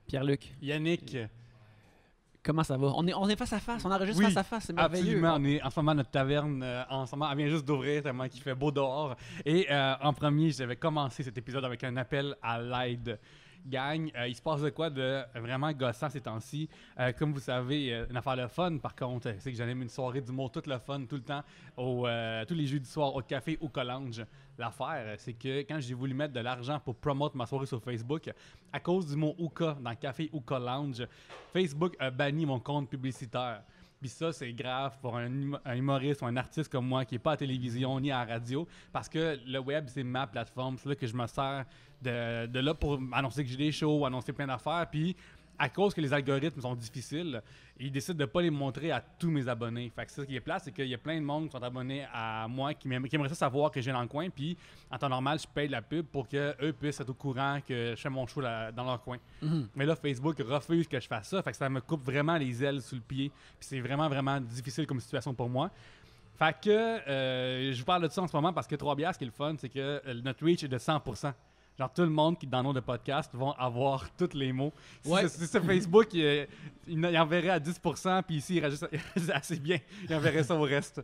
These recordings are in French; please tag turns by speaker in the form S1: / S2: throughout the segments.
S1: Pierre-Luc.
S2: Yannick.
S1: Comment ça va? On est face à face, on enregistre face à face, c'est merveilleux.
S2: Absolument, on est en ce moment notre taverne en ce moment, elle vient juste d'ouvrir tellement qu'il fait beau dehors. Et en premier, j'avais commencé cet épisode avec un appel à l'aide. Gang, il se passe de quoi de vraiment gossant ces temps-ci. Comme vous savez, une affaire de fun, par contre, c'est que j'anime une soirée d'humour, tout le fun, tout le temps, tous les jeudis soirs au café ou Collange. L'affaire, c'est que quand j'ai voulu mettre de l'argent pour promouvoir ma soirée sur Facebook, à cause du mot Ouka dans café ou Collange, Facebook a banni mon compte publicitaire. Puis ça, c'est grave pour un humoriste ou un artiste comme moi qui n'est pas à la télévision ni à la radio, parce que le web, c'est ma plateforme. C'est là que je me sers de là pour annoncer que j'ai des shows, annoncer plein d'affaires. Puis à cause que les algorithmes sont difficiles, ils décident de ne pas les montrer à tous mes abonnés. Fait que ça, ce qui est plate, c'est qu'il y a plein de monde qui sont abonnés à moi, qui aimerait ça savoir que j'ai dans le coin. Puis en temps normal, je paye de la pub pour qu'eux puissent être au courant que je fais mon show dans leur coin. Mais là, Facebook refuse que je fasse ça. Fait que ça me coupe vraiment les ailes sous le pied. Puis c'est vraiment, vraiment difficile comme situation pour moi. Fait que je vous parle de ça en ce moment parce que Trois-Bières, ce qui est le fun, c'est que notre reach est de 100%. Genre, tout le monde qui est dans le nom de podcast vont avoir tous les mots. Si c'est Facebook, il enverrait à 10%, puis ici, il rajoute assez bien. Il enverrait ça au reste.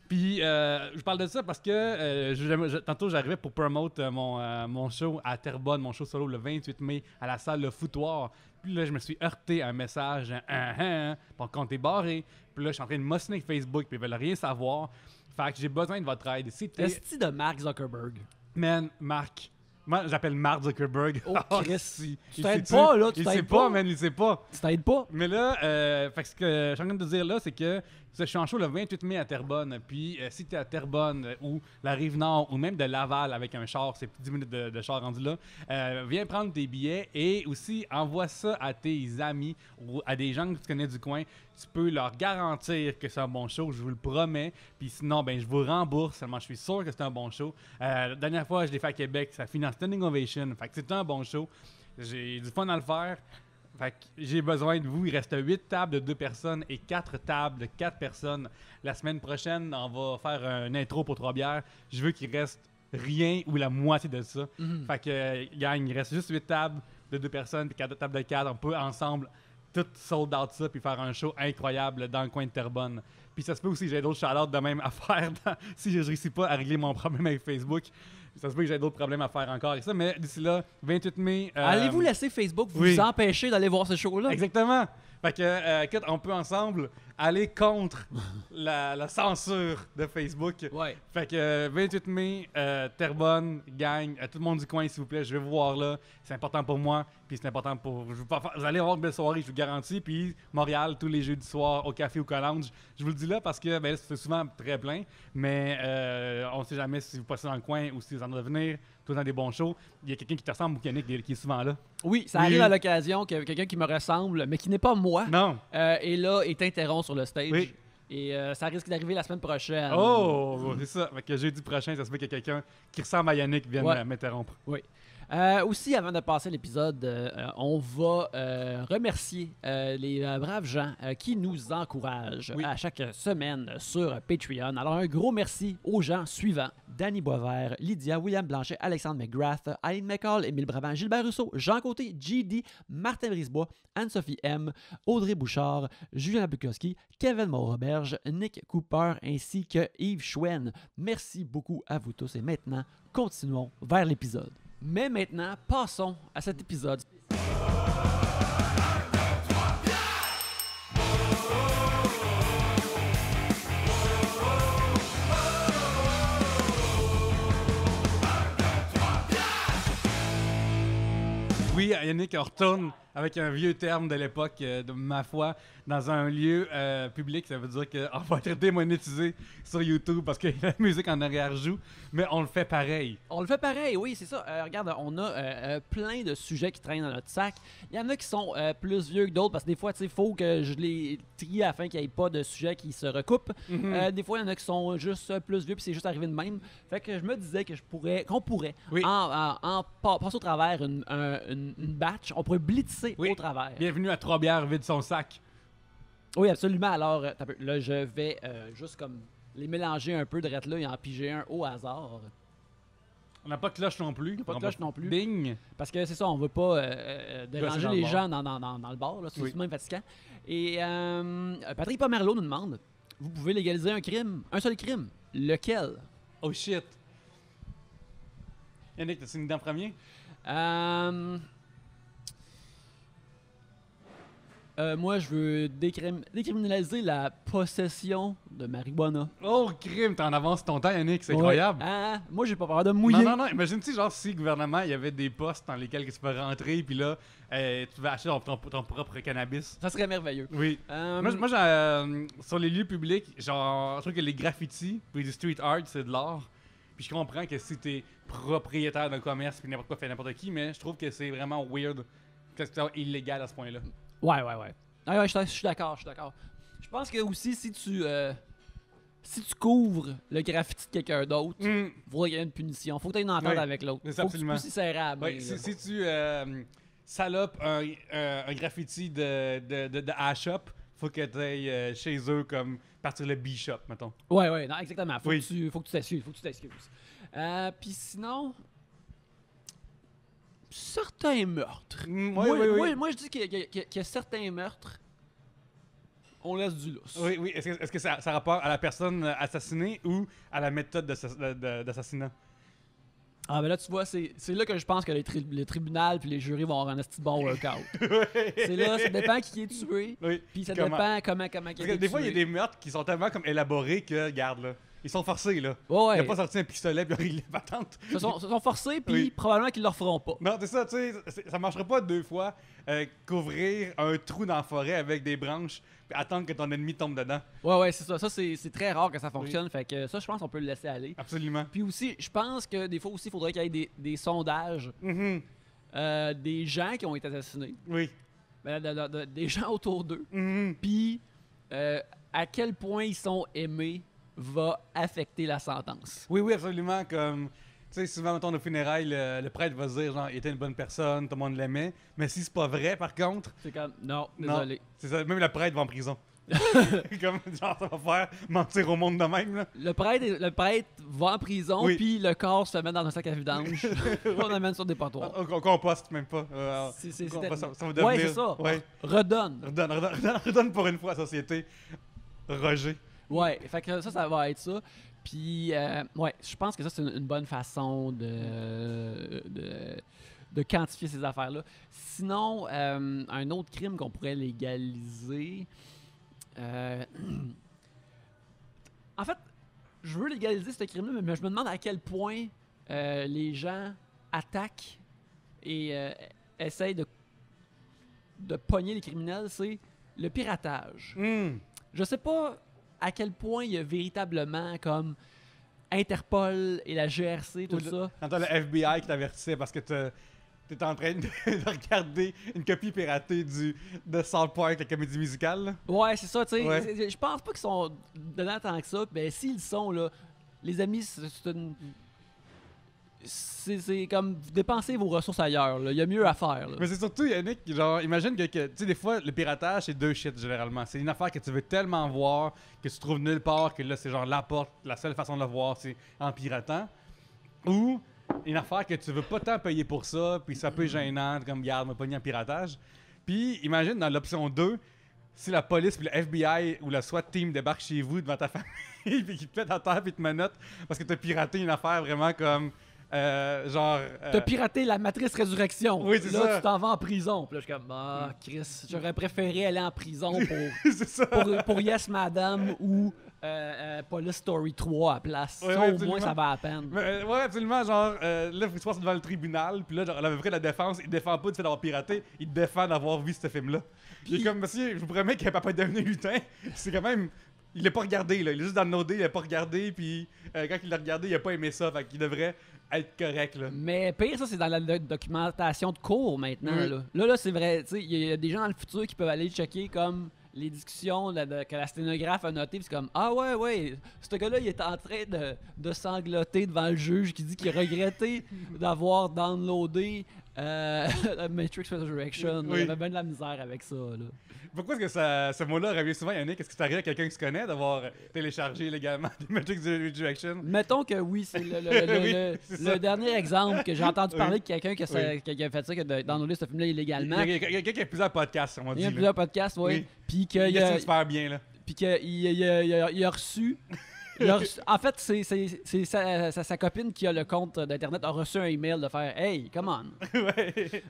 S2: Puis, je parle de ça parce que tantôt, j'arrivais pour promote mon show à Terrebonne, mon show solo le 28 mai à la salle Le Foutoir. Puis là, je me suis heurté à un message, ton compte est barré. Puis là, je suis en train de m'ostiner avec Facebook, puis ils veulent rien savoir. Fait que j'ai besoin de votre aide.
S1: Est-ce de Mark Zuckerberg?
S2: Man, Marc. Moi, j'appelle Mark Zuckerberg.
S1: Oh, Chris. Tu t'aides
S2: sais-tu?
S1: pas, là. Tu
S2: il
S1: t'aides
S2: sait
S1: pas,
S2: pas, man, il sait pas.
S1: Tu t'aides pas.
S2: Mais là, fait que ce que je suis en train de te dire là, c'est que je suis en show le 28 mai à Terrebonne. Puis si tu es à Terrebonne ou la Rive-Nord ou même de Laval avec un char, c'est 10 minutes de char rendu là, viens prendre tes billets et aussi envoie ça à tes amis ou à des gens que tu connais du coin. Tu peux leur garantir que c'est un bon show, je vous le promets. Puis sinon, ben je vous rembourse, seulement je suis sûr que c'est un bon show. La dernière fois, je l'ai fait à Québec, ça finit en standing ovation. Fait que c'est un bon show. J'ai du fun à le faire. Fait que j'ai besoin de vous. Il reste 8 tables de 2 personnes et 4 tables de 4 personnes. La semaine prochaine, on va faire une intro pour Trois-Bières. Je veux qu'il reste rien ou la moitié de ça. Fait que, gang, il reste juste 8 tables de 2 personnes et 4 tables de 4. On peut ensemble tout sold out ça puis faire un show incroyable dans le coin de Terrebonne. Puis ça se peut aussi que j'ai d'autres shout-outs de même à faire si je réussis pas à régler mon problème avec Facebook. Ça se peut que j'ai d'autres problèmes à faire encore avec ça, mais d'ici là, 28 mai...
S1: Allez-vous laisser Facebook vous empêcher d'aller voir ce show-là?
S2: Exactement! Fait que, écoute, on peut ensemble aller contre la censure de Facebook.
S1: Ouais.
S2: Fait que 28 mai, Terrebonne, gang, tout le monde du coin, s'il vous plaît, je vais vous voir là. C'est important pour moi, puis c'est important pour... Vous allez avoir une belle soirée, je vous le garantis. Puis Montréal, tous les jeudis soirs, au café ou Collange. Je vous le dis là parce que ben, c'est souvent très plein, mais on ne sait jamais si vous passez dans le coin ou si vous en allez venir. Tout dans des bons shows. Il y a quelqu'un qui te ressemble ou Yannick qui est souvent là.
S1: Oui, ça arrive à l'occasion que quelqu'un qui me ressemble, mais qui n'est pas moi, est là et t'interrompt sur le stage.
S2: Oui.
S1: Et ça risque d'arriver la semaine prochaine.
S2: Oh, c'est ça. Fait que jeudi prochain, ça se fait qu'il y a quelqu'un qui ressemble à Yannick qui vienne m'interrompre.
S1: Oui. Aussi, avant de passer l'épisode, on va remercier les braves gens qui nous encouragent à chaque semaine sur Patreon. Alors, un gros merci aux gens suivants. Danny Boisvert, Lydia, William Blanchet, Alexandre McGrath, Aline McCall, Émile Brabant, Gilbert Rousseau, Jean Côté, JD, Martin Brisebois, Anne-Sophie M, Audrey Bouchard, Julien Bukowski, Kevin Moreberge, Nick Cooper ainsi que Yves Chouen. Merci beaucoup à vous tous et maintenant, continuons vers l'épisode. Mais maintenant, passons à cet épisode.
S2: Oui, Yannick, on retourne avec un vieux terme de l'époque, de ma foi, dans un lieu public. Ça veut dire qu'on va être démonétisé sur YouTube parce que la musique en arrière joue, mais on le fait pareil.
S1: On le fait pareil, oui, c'est ça. Regarde, on a plein de sujets qui traînent dans notre sac. Il y en a qui sont plus vieux que d'autres parce que des fois, tu sais, il faut que je les trie afin qu'il n'y ait pas de sujets qui se recoupent. Des fois, il y en a qui sont juste plus vieux puis c'est juste arrivé de même. Fait que je me disais que qu'on pourrait en passer au travers une batch, on pourrait blitzer au travers.
S2: Bienvenue à Trois-Bières vide son sac.
S1: Oui, absolument. Alors, là, je vais juste comme les mélanger un peu de là et en piger un au hasard.
S2: On n'a pas de cloche non plus.
S1: Pas de cloche non plus.
S2: Ding!
S1: Parce que c'est ça, on veut pas déranger les gens dans le bar. Là, c'est
S2: Oui.
S1: même fatigant. Et Patrick Pomerleau nous demande, vous pouvez légaliser un crime, un seul crime. Lequel?
S2: Oh shit! Yannick, t'as-tu une idée en premier?
S1: Moi, je veux décriminaliser la possession de marijuana.
S2: Oh, crime! T'es en avance ton temps, Yannick, c'est
S1: Ouais.
S2: incroyable!
S1: Moi, j'ai pas peur de me mouiller.
S2: Non, imagine-tu, genre, si le gouvernement, il y avait des postes dans lesquels tu peux rentrer, puis là, tu vas acheter ton propre cannabis.
S1: Ça serait merveilleux.
S2: Oui. Moi, sur les lieux publics, genre, je trouve que les graffitis, puis les street art, c'est de l'art. Puis je comprends que si t'es propriétaire d'un commerce, puis n'importe quoi fait n'importe qui, mais je trouve que c'est vraiment weird que c'est illégal à ce point-là.
S1: Ouais. Ouais, je suis d'accord. Je pense que aussi, si tu couvres le graffiti de quelqu'un d'autre, il faudrait qu'il y ait une punition. Faut que tu aies une entente
S2: Oui,
S1: avec l'autre.
S2: c'est
S1: Faut que tu
S2: absolument.
S1: puisses y serrer à la main,
S2: Ouais,
S1: là.
S2: si tu salopes un graffiti de A-Shop, faut que tu ailles chez eux comme partir le B-Shop, mettons.
S1: Ouais, non, exactement. Faut
S2: Oui.
S1: que tu t'excuses. Puis sinon, certains meurtres. Moi, je dis qu'il y a certains meurtres, on laisse du lousse.
S2: Oui. Est-ce que ça a rapport à la personne assassinée ou à la méthode d'assassinat?
S1: Ah, ben là, tu vois, c'est là que je pense que le tribunal puis les jurys vont avoir un esti bon workout. C'est là, ça dépend qui est tué,
S2: Oui.
S1: puis ça
S2: Comment?
S1: dépend comment il
S2: Parce
S1: est
S2: que
S1: tué.
S2: des fois, il y a des meurtres qui sont tellement comme élaborés que, regarde, là, ils sont forcés, là.
S1: Ouais.
S2: Il a pas sorti un pistolet puis il a réglé la patente.
S1: Ils sont forcés, puis
S2: Oui.
S1: probablement qu'ils le referont pas.
S2: Non, c'est ça, tu sais, ça marcherait pas deux fois couvrir un trou dans la forêt avec des branches puis attendre que ton ennemi tombe dedans.
S1: Ouais, c'est ça. Ça, c'est très rare que ça fonctionne. Fait que ça, je pense qu'on peut le laisser aller.
S2: Absolument.
S1: Puis aussi, je pense que des fois aussi, il faudrait qu'il y ait des sondages
S2: Mhm.
S1: des gens qui ont été assassinés.
S2: Oui.
S1: Ben, des gens autour d'eux.
S2: Mhm.
S1: Puis à quel point ils sont aimés va affecter la sentence.
S2: Oui, absolument. Comme, tu sais, souvent, mettons, au funérailles, le prêtre va se dire, genre, il était une bonne personne, tout le monde l'aimait. Mais si c'est pas vrai, par contre,
S1: C'est comme, non,
S2: non,
S1: désolé.
S2: c'est ça, même le prêtre va en prison. Comme, genre, ça va faire mentir au monde de même, là.
S1: Le prêtre va en prison,
S2: Oui.
S1: puis le corps se fait mettre dans un sac à vidange. On amène sur des dépotoir.
S2: On composte même pas. Ça va devenir...
S1: Ouais, c'est ça.
S2: Ouais.
S1: Redonne.
S2: Redonne pour une fois à la société. Roger.
S1: Ouais, fait que ça va être ça. Puis, ouais, je pense que ça, c'est une bonne façon de quantifier ces affaires-là. Sinon, un autre crime qu'on pourrait légaliser... En fait, je veux légaliser ce crime-là, mais je me demande à quel point les gens attaquent et essayent de pogner les criminels. C'est le piratage. Je sais pas à quel point il y a véritablement comme Interpol et la GRC, tout ça.
S2: Quand t'as le FBI qui t'avertissait parce que t'es en train de regarder une copie piratée de South Park, la comédie musicale. Là.
S1: Ouais, c'est ça, tu sais.
S2: Ouais.
S1: Je pense pas qu'ils sont dedans tant que ça. Ben, s'ils sont, là, les amis, c'est comme dépenser vos ressources ailleurs. Là. Il y a mieux à faire. Là.
S2: Mais c'est surtout, Yannick, genre, imagine que tu sais, des fois, le piratage, c'est deux shit généralement. C'est une affaire que tu veux tellement voir, que tu trouves nulle part, que là, c'est genre la seule façon de le voir, c'est en piratant. Ou une affaire que tu veux pas tant payer pour ça, puis c'est un peu gênant, comme, garde, m'a pogné en piratage. Puis, imagine dans l'option 2, si la police, puis le FBI ou la SWAT team débarque chez vous devant ta famille, puis qu'ils te mettent à terre, puis te menottent parce que t'as piraté une affaire vraiment comme.
S1: T'as piraté la Matrice Résurrection.
S2: Oui, c'est
S1: là,
S2: ça.
S1: tu t'en vas en prison. Puis là, je suis comme, Chris, j'aurais préféré aller en prison
S2: c'est ça.
S1: pour Yes Madame ou Police Story 3 à place.
S2: Ouais,
S1: Ça,
S2: ouais,
S1: au
S2: absolument.
S1: moins, ça va à peine.
S2: Mais, ouais, absolument. Genre, là, il faut que tu passes devant le tribunal, puis là, genre, à peu près la défense, il défend pas du fait d'avoir piraté, il défend d'avoir vu ce film-là. Il est comme, monsieur, je vous promets qu'il n'a pas devenu lutin. C'est quand même. Il l'a pas regardé, là. Il est juste downloadé, il l'a pas regardé, puis quand il l'a regardé, il a pas aimé ça. Fait qu'il devrait être correct, là.
S1: Mais pire, ça, c'est dans la documentation de cours maintenant.
S2: Oui.
S1: Là, c'est vrai. Tu sais, il y a des gens dans le futur qui peuvent aller checker comme les discussions que la sténographe a notées. Puis c'est comme, ah ouais, ce gars-là, il est en train de sangloter devant le juge qui dit qu'il regrettait d'avoir downloadé Matrix Resurrection, il y avait bien de la misère avec ça. Là.
S2: Pourquoi est-ce que ce mot-là revient souvent, Yannick? Est-ce que c'est arrivé à quelqu'un qui se connaît d'avoir téléchargé illégalement des Matrix Resurrection?
S1: Mettons que oui, c'est le dernier exemple que j'ai entendu parler de quelqu'un qui a fait ça, qui a downloadé ce film-là illégalement.
S2: Il y a quelqu'un qui a plusieurs podcasts, on dit.
S1: Il y a plusieurs podcasts, oui. Puis qu'il
S2: a super bien, là.
S1: Puis qu'il a reçu... En fait, c'est sa copine qui a le compte d'Internet a reçu un email de faire « Hey, come on! »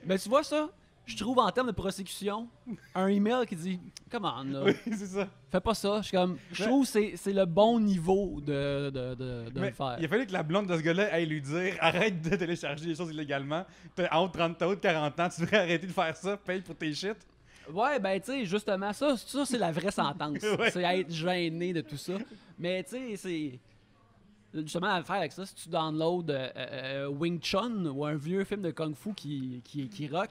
S1: Ben tu vois ça? Je trouve en termes de prosécution, un email qui dit « Come on, là.
S2: Oui, c'est ça.
S1: Fais pas ça. » Je trouve que c'est le bon niveau de le faire.
S2: Il a fallu que la blonde de ce gars-là aille lui dire « Arrête de télécharger des choses illégalement. T'as haut de 40 ans, tu devrais arrêter de faire ça, paye pour tes shit. »
S1: Ouais, ben tu sais, justement, ça c'est la vraie sentence. C'est être gêné de tout ça. Mais tu sais, c'est... Justement, à faire avec ça, si tu downloads Wing Chun ou un vieux film de Kung Fu qui rock,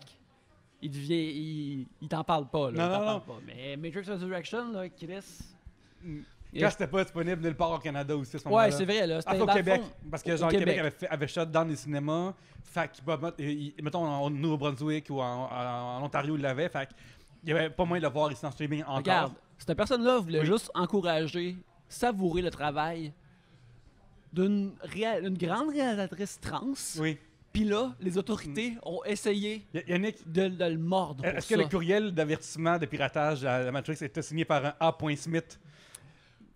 S1: il t'en parle pas. Là,
S2: non.
S1: Pas. Mais Matrix Resurrection, là, Chris...
S2: Quand c'était pas disponible nulle part au Canada aussi à ce moment-là.
S1: Ouais, c'est vrai. Là,
S2: au Québec. Parce que genre, Québec avait shut down les cinémas. Fait que, mettons, au Nouveau-Brunswick ou en Ontario, il l'avait. Fait il n'y avait pas moyen de le voir ici en streaming encore.
S1: Regarde, cette personne-là voulait juste encourager, savourer le travail d'une grande réalisatrice trans.
S2: Oui.
S1: Puis là, les autorités ont essayé
S2: Yannick,
S1: de le mordre.
S2: Est-ce que le courriel d'avertissement de piratage à la Matrix était signé par un A. Smith?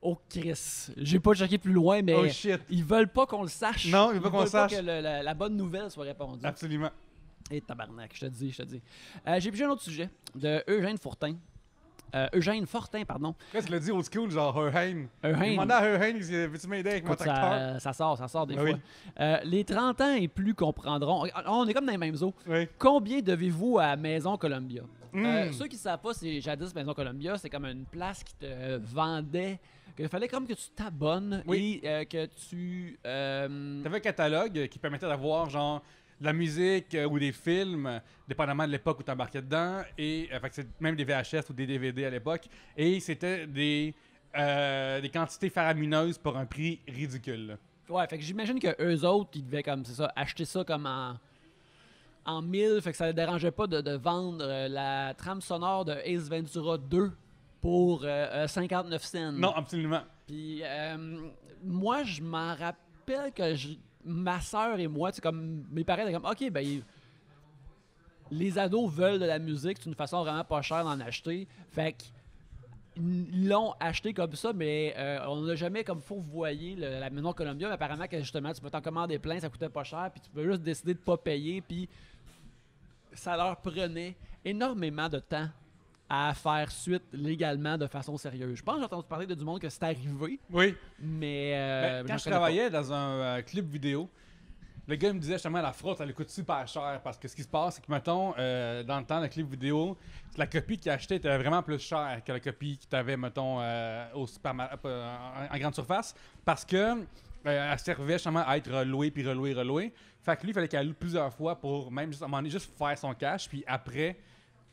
S1: Oh Chris, j'ai pas checké plus loin, mais ils veulent pas qu'on le sache.
S2: Non, ils veulent pas qu'on le sache.
S1: Ils veulent pas que la bonne nouvelle soit répondue.
S2: Absolument.
S1: Et tabarnak, je te dis. J'ai pris un autre sujet de Eugène Fortin. Eugène Fortin, pardon.
S2: Qu'est-ce que tu l'as dit old school, genre Eugène?
S1: Eugène.
S2: Demandez à Eugène, veux-tu m'aider avec mon tracteur?
S1: Ça sort des fois.
S2: Oui.
S1: Les 30 ans et plus comprendront. On est comme dans les mêmes eaux.
S2: Oui.
S1: Combien devez-vous à Maison Columbia? Ceux qui ne savent pas, c'est jadis Maison Columbia, c'est comme une place qui te vendait. Il fallait comme que tu t'abonnes et que tu...
S2: T'avais un catalogue qui permettait d'avoir genre de la musique ou des films, dépendamment de l'époque où tu embarquais dedans, et fait que c'est même des VHS ou des DVD à l'époque, et c'était des quantités faramineuses pour un prix ridicule. Là.
S1: Ouais, fait que j'imagine que eux autres, ils devaient comme c'est ça, acheter ça comme en 1000, fait que ça ne dérangeait pas de vendre la trame sonore de Ace Ventura 2 pour 59 cents.
S2: Non, absolument.
S1: Puis moi, je m'en rappelle que ma soeur et moi, comme mes parents étaient comme, OK, ben, les ados veulent de la musique, c'est une façon vraiment pas chère d'en acheter. Fait qu'ils l'ont acheté comme ça, mais on n'a jamais comme fourvoyé la Maison Columbia. Mais apparemment que justement, tu peux t'en commander plein, ça coûtait pas cher, puis tu peux juste décider de pas payer, puis ça leur prenait énormément de temps à faire suite légalement de façon sérieuse. Je pense que j'ai entendu parler de du monde que c'est arrivé.
S2: Oui.
S1: Mais
S2: quand je travaillais dans un club vidéo, le gars me disait justement la fraude, ça lui coûte super cher parce que ce qui se passe, c'est que mettons, dans le temps de club vidéo, la copie qu'il achetait était vraiment plus chère que la copie que tu avais, mettons, en grande surface parce que elle servait justement à être relouée puis relouée. Fait que lui, il fallait qu'elle loue plusieurs fois pour même juste, à un moment donné, juste faire son cash puis après,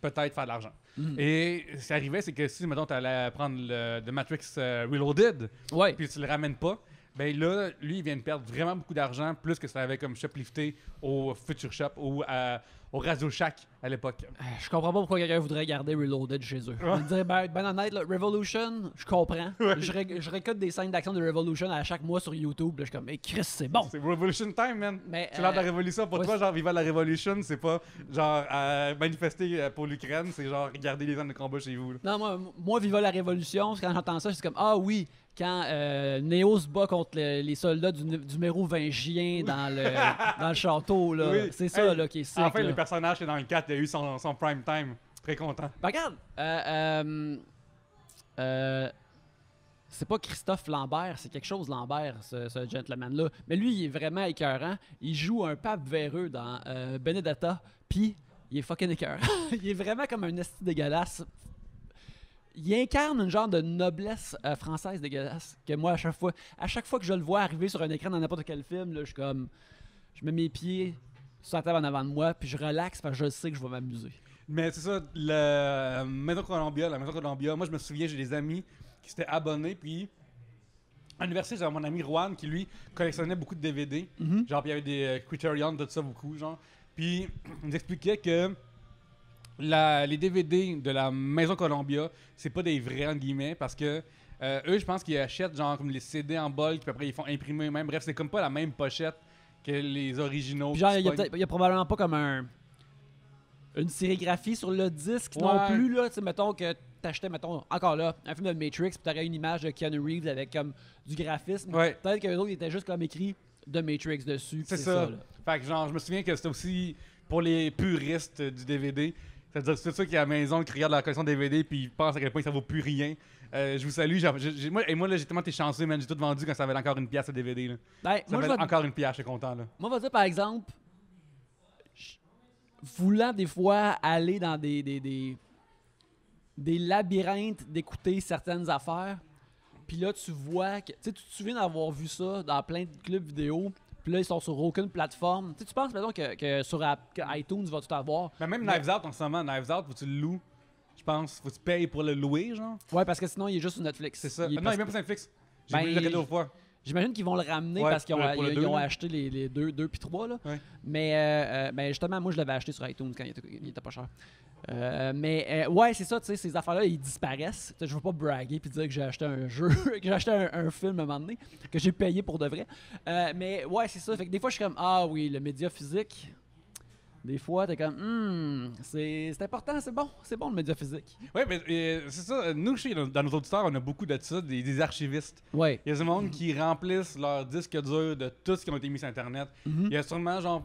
S2: peut-être faire de l'argent. Et ce qui arrivait, c'est que si, mettons, tu allais prendre le Matrix Reloaded, puis tu le ramènes pas, ben là, lui, il vient de perdre vraiment beaucoup d'argent, plus que ça avait comme shoplifté au Future Shop ou au Radio Shack à l'époque.
S1: Je comprends pas pourquoi quelqu'un voudrait garder Reloaded chez eux. Je veux dire, ben honnête, là, Revolution, je comprends. Je récolte des scènes d'action de Revolution à chaque mois sur YouTube. Là, je suis comme, mais Chris, c'est bon.
S2: C'est Revolution time, man. C'est l'heure de la révolution. Pour toi, genre, vivre la révolution, c'est pas genre manifester pour l'Ukraine, c'est genre regarder les zones de combat chez vous. Là.
S1: Non, moi, viva la révolution, quand j'entends ça, c'est comme, ah oui, quand Neo se bat contre les soldats du numéro 20 Gien dans le château, là. Oui. C'est ça là, qui est sick.
S2: Enfin, le personnage qui est dans le 4, il a eu son prime time. Très content.
S1: Ben, regarde, c'est pas Christophe Lambert, c'est quelque chose Lambert, ce gentleman-là. Mais lui, il est vraiment écœurant. Il joue un pape véreux dans Benedetta, puis il est fucking écœurant. Il est vraiment comme un esti dégueulasse. Il incarne une genre de noblesse française dégueulasse que moi, à chaque fois que je le vois arriver sur un écran dans n'importe quel film, là, je mets mes pieds sur la table en avant de moi, puis je relaxe parce que je sais que je vais m'amuser.
S2: Mais c'est ça, la Maison Columbia, moi je me souviens, j'ai des amis qui s'étaient abonnés, puis à l'université, j'avais mon ami Juan qui lui collectionnait beaucoup de DVD. Genre, puis il y avait des Criterion, tout ça, beaucoup, genre. Puis, ils nous expliquaient que les DVD de la Maison Columbia, c'est pas des vrais, entre guillemets, parce que eux, je pense qu'ils achètent genre comme les CD en bulk, puis après ils font imprimer eux-mêmes. Bref, c'est comme pas la même pochette que les originaux.
S1: Puis genre, il y a probablement pas comme une sérigraphie sur le disque non plus, là. Tu sais, mettons que t'achetais, mettons, encore là, un film de Matrix, puis t'aurais une image de Keanu Reeves avec comme du graphisme.
S2: Ouais.
S1: Peut-être qu'eux autres, ils étaient juste comme écrit de Matrix dessus.
S2: C'est ça. Fait que genre, je me souviens que c'était aussi pour les puristes du DVD. C'est-à-dire c'est ceux qui à la maison qui regardent la collection DVD puis ils pensent à quel point ça vaut plus rien. Je vous salue. Moi, là, j'ai tellement été chanceux, man. J'ai tout vendu quand ça valait encore une pièce le DVD. Là.
S1: Ben,
S2: ça valait encore une pièce, je suis content. Là.
S1: Moi, je vais dire, par exemple, voulant des fois aller dans des labyrinthes d'écouter certaines affaires, puis là, tu vois que... Tu te souviens d'avoir vu ça dans plein de clubs vidéo, puis là, ils sont sur aucune plateforme. Tu penses, mettons, que sur iTunes, tu vas tout avoir.
S2: Mais même Knives Out, en ce moment, Knives Out, faut que tu le loues. Je pense, faut que tu payes pour le louer, genre.
S1: Ouais, parce que sinon, il est juste sur Netflix.
S2: C'est ça. Non, il est même pas sur Netflix. J'ai
S1: Ben,
S2: vu le cadeau fois.
S1: J'imagine qu'ils vont le ramener parce qu'ils ont acheté les deux puis 3. Là.
S2: Ouais.
S1: Mais justement, moi, je l'avais acheté sur iTunes quand il était pas cher. Mais ouais, c'est ça, tu sais, ces affaires-là, ils disparaissent. Je veux pas braguer puis dire que j'ai acheté un jeu, que j'ai acheté un film à un moment donné, que j'ai payé pour de vrai. Mais ouais, c'est ça. Fait que des fois, je suis comme, ah oui, le média physique. Des fois, t'es comme, c'est important, c'est bon le média physique.
S2: Ouais, mais c'est ça. Nous, dans nos auditeurs, on a beaucoup de ça, des archivistes.
S1: Ouais.
S2: Il y a des monde qui remplissent leur disque dur de tout ce qui ont été mis sur Internet. Il y a sûrement, genre,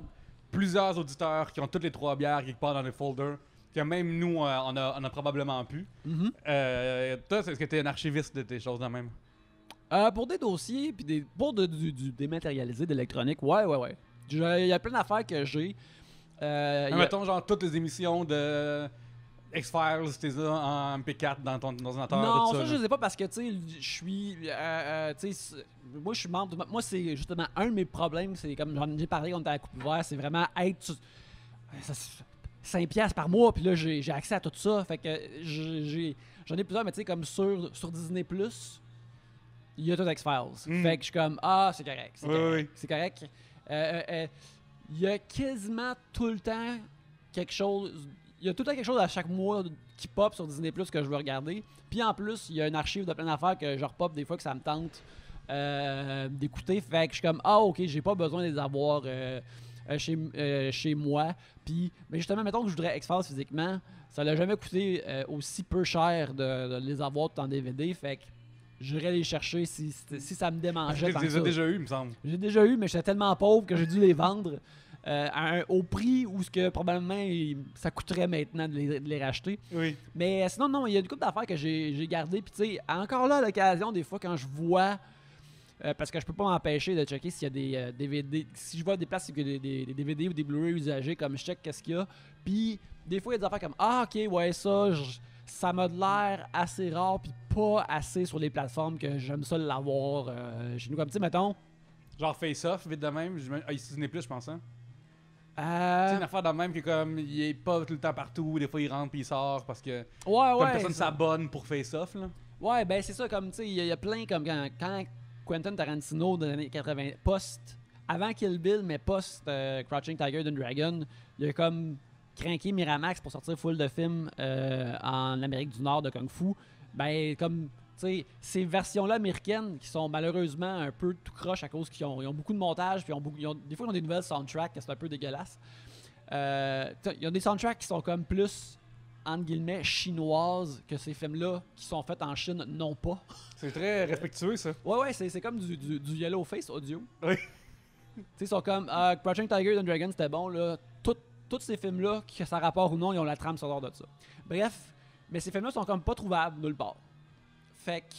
S2: plusieurs auditeurs qui ont toutes les 3 bières quelque part dans les folders, que même nous, on a probablement pu. Toi, est-ce que t'es un archiviste de tes choses de même?
S1: Pour des dossiers, puis pour du dématérialisé d'électronique, ouais. Il y a plein d'affaires que j'ai.
S2: Mettons, genre, toutes les émissions de X-Files, t'es ça en MP4 dans ton ordinateur.
S1: Non,
S2: ça,
S1: je sais pas parce que, tu sais, je suis. Moi, je suis membre de. Moi, c'est justement un de mes problèmes, c'est comme j'en ai parlé quand on était à la Coupe Ouverte, c'est vraiment être. 5$ par mois, puis là, j'ai accès à tout ça. Fait que j'en ai plusieurs, mais tu sais, comme sur Disney, il y a tout X-Files. Fait que je suis comme, c'est correct. C'est correct. Il y a quasiment tout le temps quelque chose. Il y a tout le temps quelque chose à chaque mois qui pop sur Disney Plus que je veux regarder. Puis en plus, il y a une archive de plein d'affaires que je repop des fois que ça me tente d'écouter. Fait que je suis comme, ok, j'ai pas besoin de les avoir chez moi. Puis, mais justement, mettons que je voudrais X-Files physiquement, ça l'a jamais coûté aussi peu cher de les avoir tout en DVD. Fait que j'irais les chercher si ça me démangeait.
S2: Tu les as déjà eu, il me semble.
S1: J'ai déjà eu, mais j'étais tellement pauvre que j'ai dû les vendre au prix où ce que probablement ça coûterait maintenant de les racheter.
S2: Oui.
S1: Mais sinon, non, il y a une couple d'affaires que j'ai gardées. Puis tu sais, encore là, à l'occasion, des fois, quand je vois... parce que je peux pas m'empêcher de checker s'il y a des DVD... Si je vois des places, des DVD ou des Blu-ray usagés, comme je check qu'est-ce qu'il y a. Puis des fois, il y a des affaires comme « ok, ouais, ça m'a de l'air assez rare puis pas assez sur les plateformes que j'aime ça l'avoir chez nous. » Comme tu sais, mettons...
S2: Genre Face-Off, vite de même. Ici, ce n'est plus, je pense, hein?
S1: C'est
S2: une affaire de même que comme il est pas tout le temps partout, des fois il rentre puis il sort parce que
S1: comme
S2: personne s'abonne pour Face-Off là.
S1: Ouais, ben c'est ça, comme tu sais, il y a plein comme quand Quentin Tarantino dans les années 80 avant Kill Bill mais post Crouching Tiger, Hidden Dragon, il a comme craqué Miramax pour sortir full de films en Amérique du Nord de Kung Fu. Ben comme tu sais, ces versions-là américaines qui sont malheureusement un peu tout croche à cause qu'ils ont beaucoup de montage, puis des fois ils ont des nouvelles soundtracks, c'est un peu dégueulasse. Ils ont des soundtracks qui sont comme plus, entre guillemets, chinoises que ces films-là qui sont faits en Chine non pas.
S2: C'est très respectueux ça.
S1: Ouais, c'est comme du Yellow Face audio.
S2: Oui.
S1: Tu sais, ils sont comme Crouching Tiger, and Dragon, c'était bon, là. Tous ces films-là, que ça rapport ou non, ils ont la trame sonore de ça. Bref, mais ces films-là sont comme pas trouvables nulle part. Fait que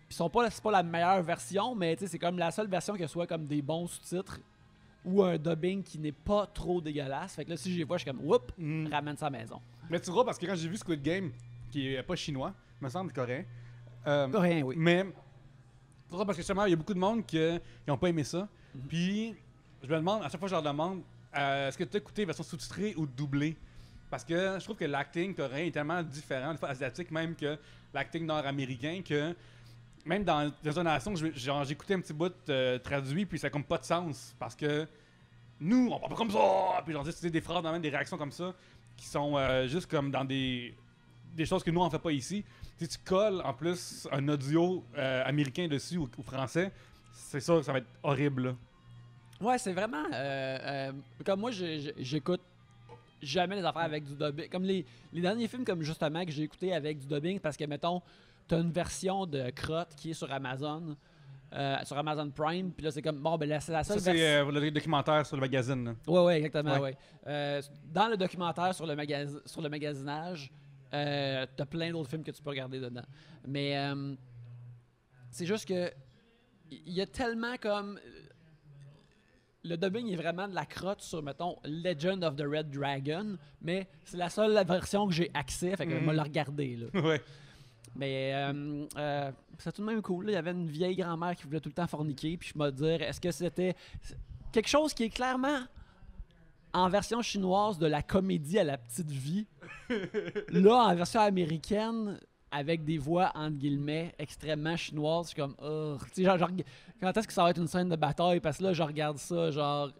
S1: c'est pas la meilleure version, mais c'est comme la seule version qui soit comme des bons sous-titres ou un dubbing qui n'est pas trop dégueulasse. Fait que là, si je les vois, je suis comme, whoop, ramène ça à la maison.
S2: Mais tu vois, parce que quand j'ai vu Squid Game, qui est pas chinois, me semble coréen.
S1: Coréen, oui.
S2: Mais tu vois, parce que justement, il y a beaucoup de monde qui n'ont pas aimé ça. Puis, je me demande, à chaque fois, je leur demande, est-ce que tu as écouté version sous-titrée ou doublée? Parce que je trouve que l'acting coréen est tellement différent, des fois asiatique même, que l'acting nord-américain, que même dans les intonations, j'écoutais un petit bout traduit, puis ça n'a comme pas de sens. Parce que nous, on parle pas comme ça! Puis genre, c'est des phrases, même des réactions comme ça, qui sont juste comme dans des choses que nous, on fait pas ici. Si tu colles en plus un audio américain dessus ou français, c'est sûr que ça va être horrible. Là.
S1: Ouais, c'est vraiment. Comme moi, j'écoute jamais les affaires avec du dubbing. Comme les derniers films, comme justement, que j'ai écouté avec du dubbing, parce que, mettons, t'as une version de Crotte qui est sur Amazon Prime, puis là, c'est comme, bon, ben, c'est la seule version.
S2: Ça, c'est le documentaire sur le magazine. Là.
S1: Ouais, exactement, ouais. Dans le documentaire sur le magasinage, t'as plein d'autres films que tu peux regarder dedans. Mais c'est juste que il y a tellement comme... Le dubbing est vraiment de la crotte sur, mettons, Legend of the Red Dragon, mais c'est la seule version que j'ai accès, fait que je vais la regarder, là.
S2: Ouais.
S1: Mais c'est tout de même cool, là. Il y avait une vieille grand-mère qui voulait tout le temps forniquer, puis je me dire, est-ce que c'était quelque chose qui est clairement en version chinoise de la comédie à la petite vie, là, en version américaine, avec des voix, entre guillemets, extrêmement chinoises, je suis comme, tu sais, genre, quand est-ce que ça va être une scène de bataille? Parce que là, je regarde ça, genre,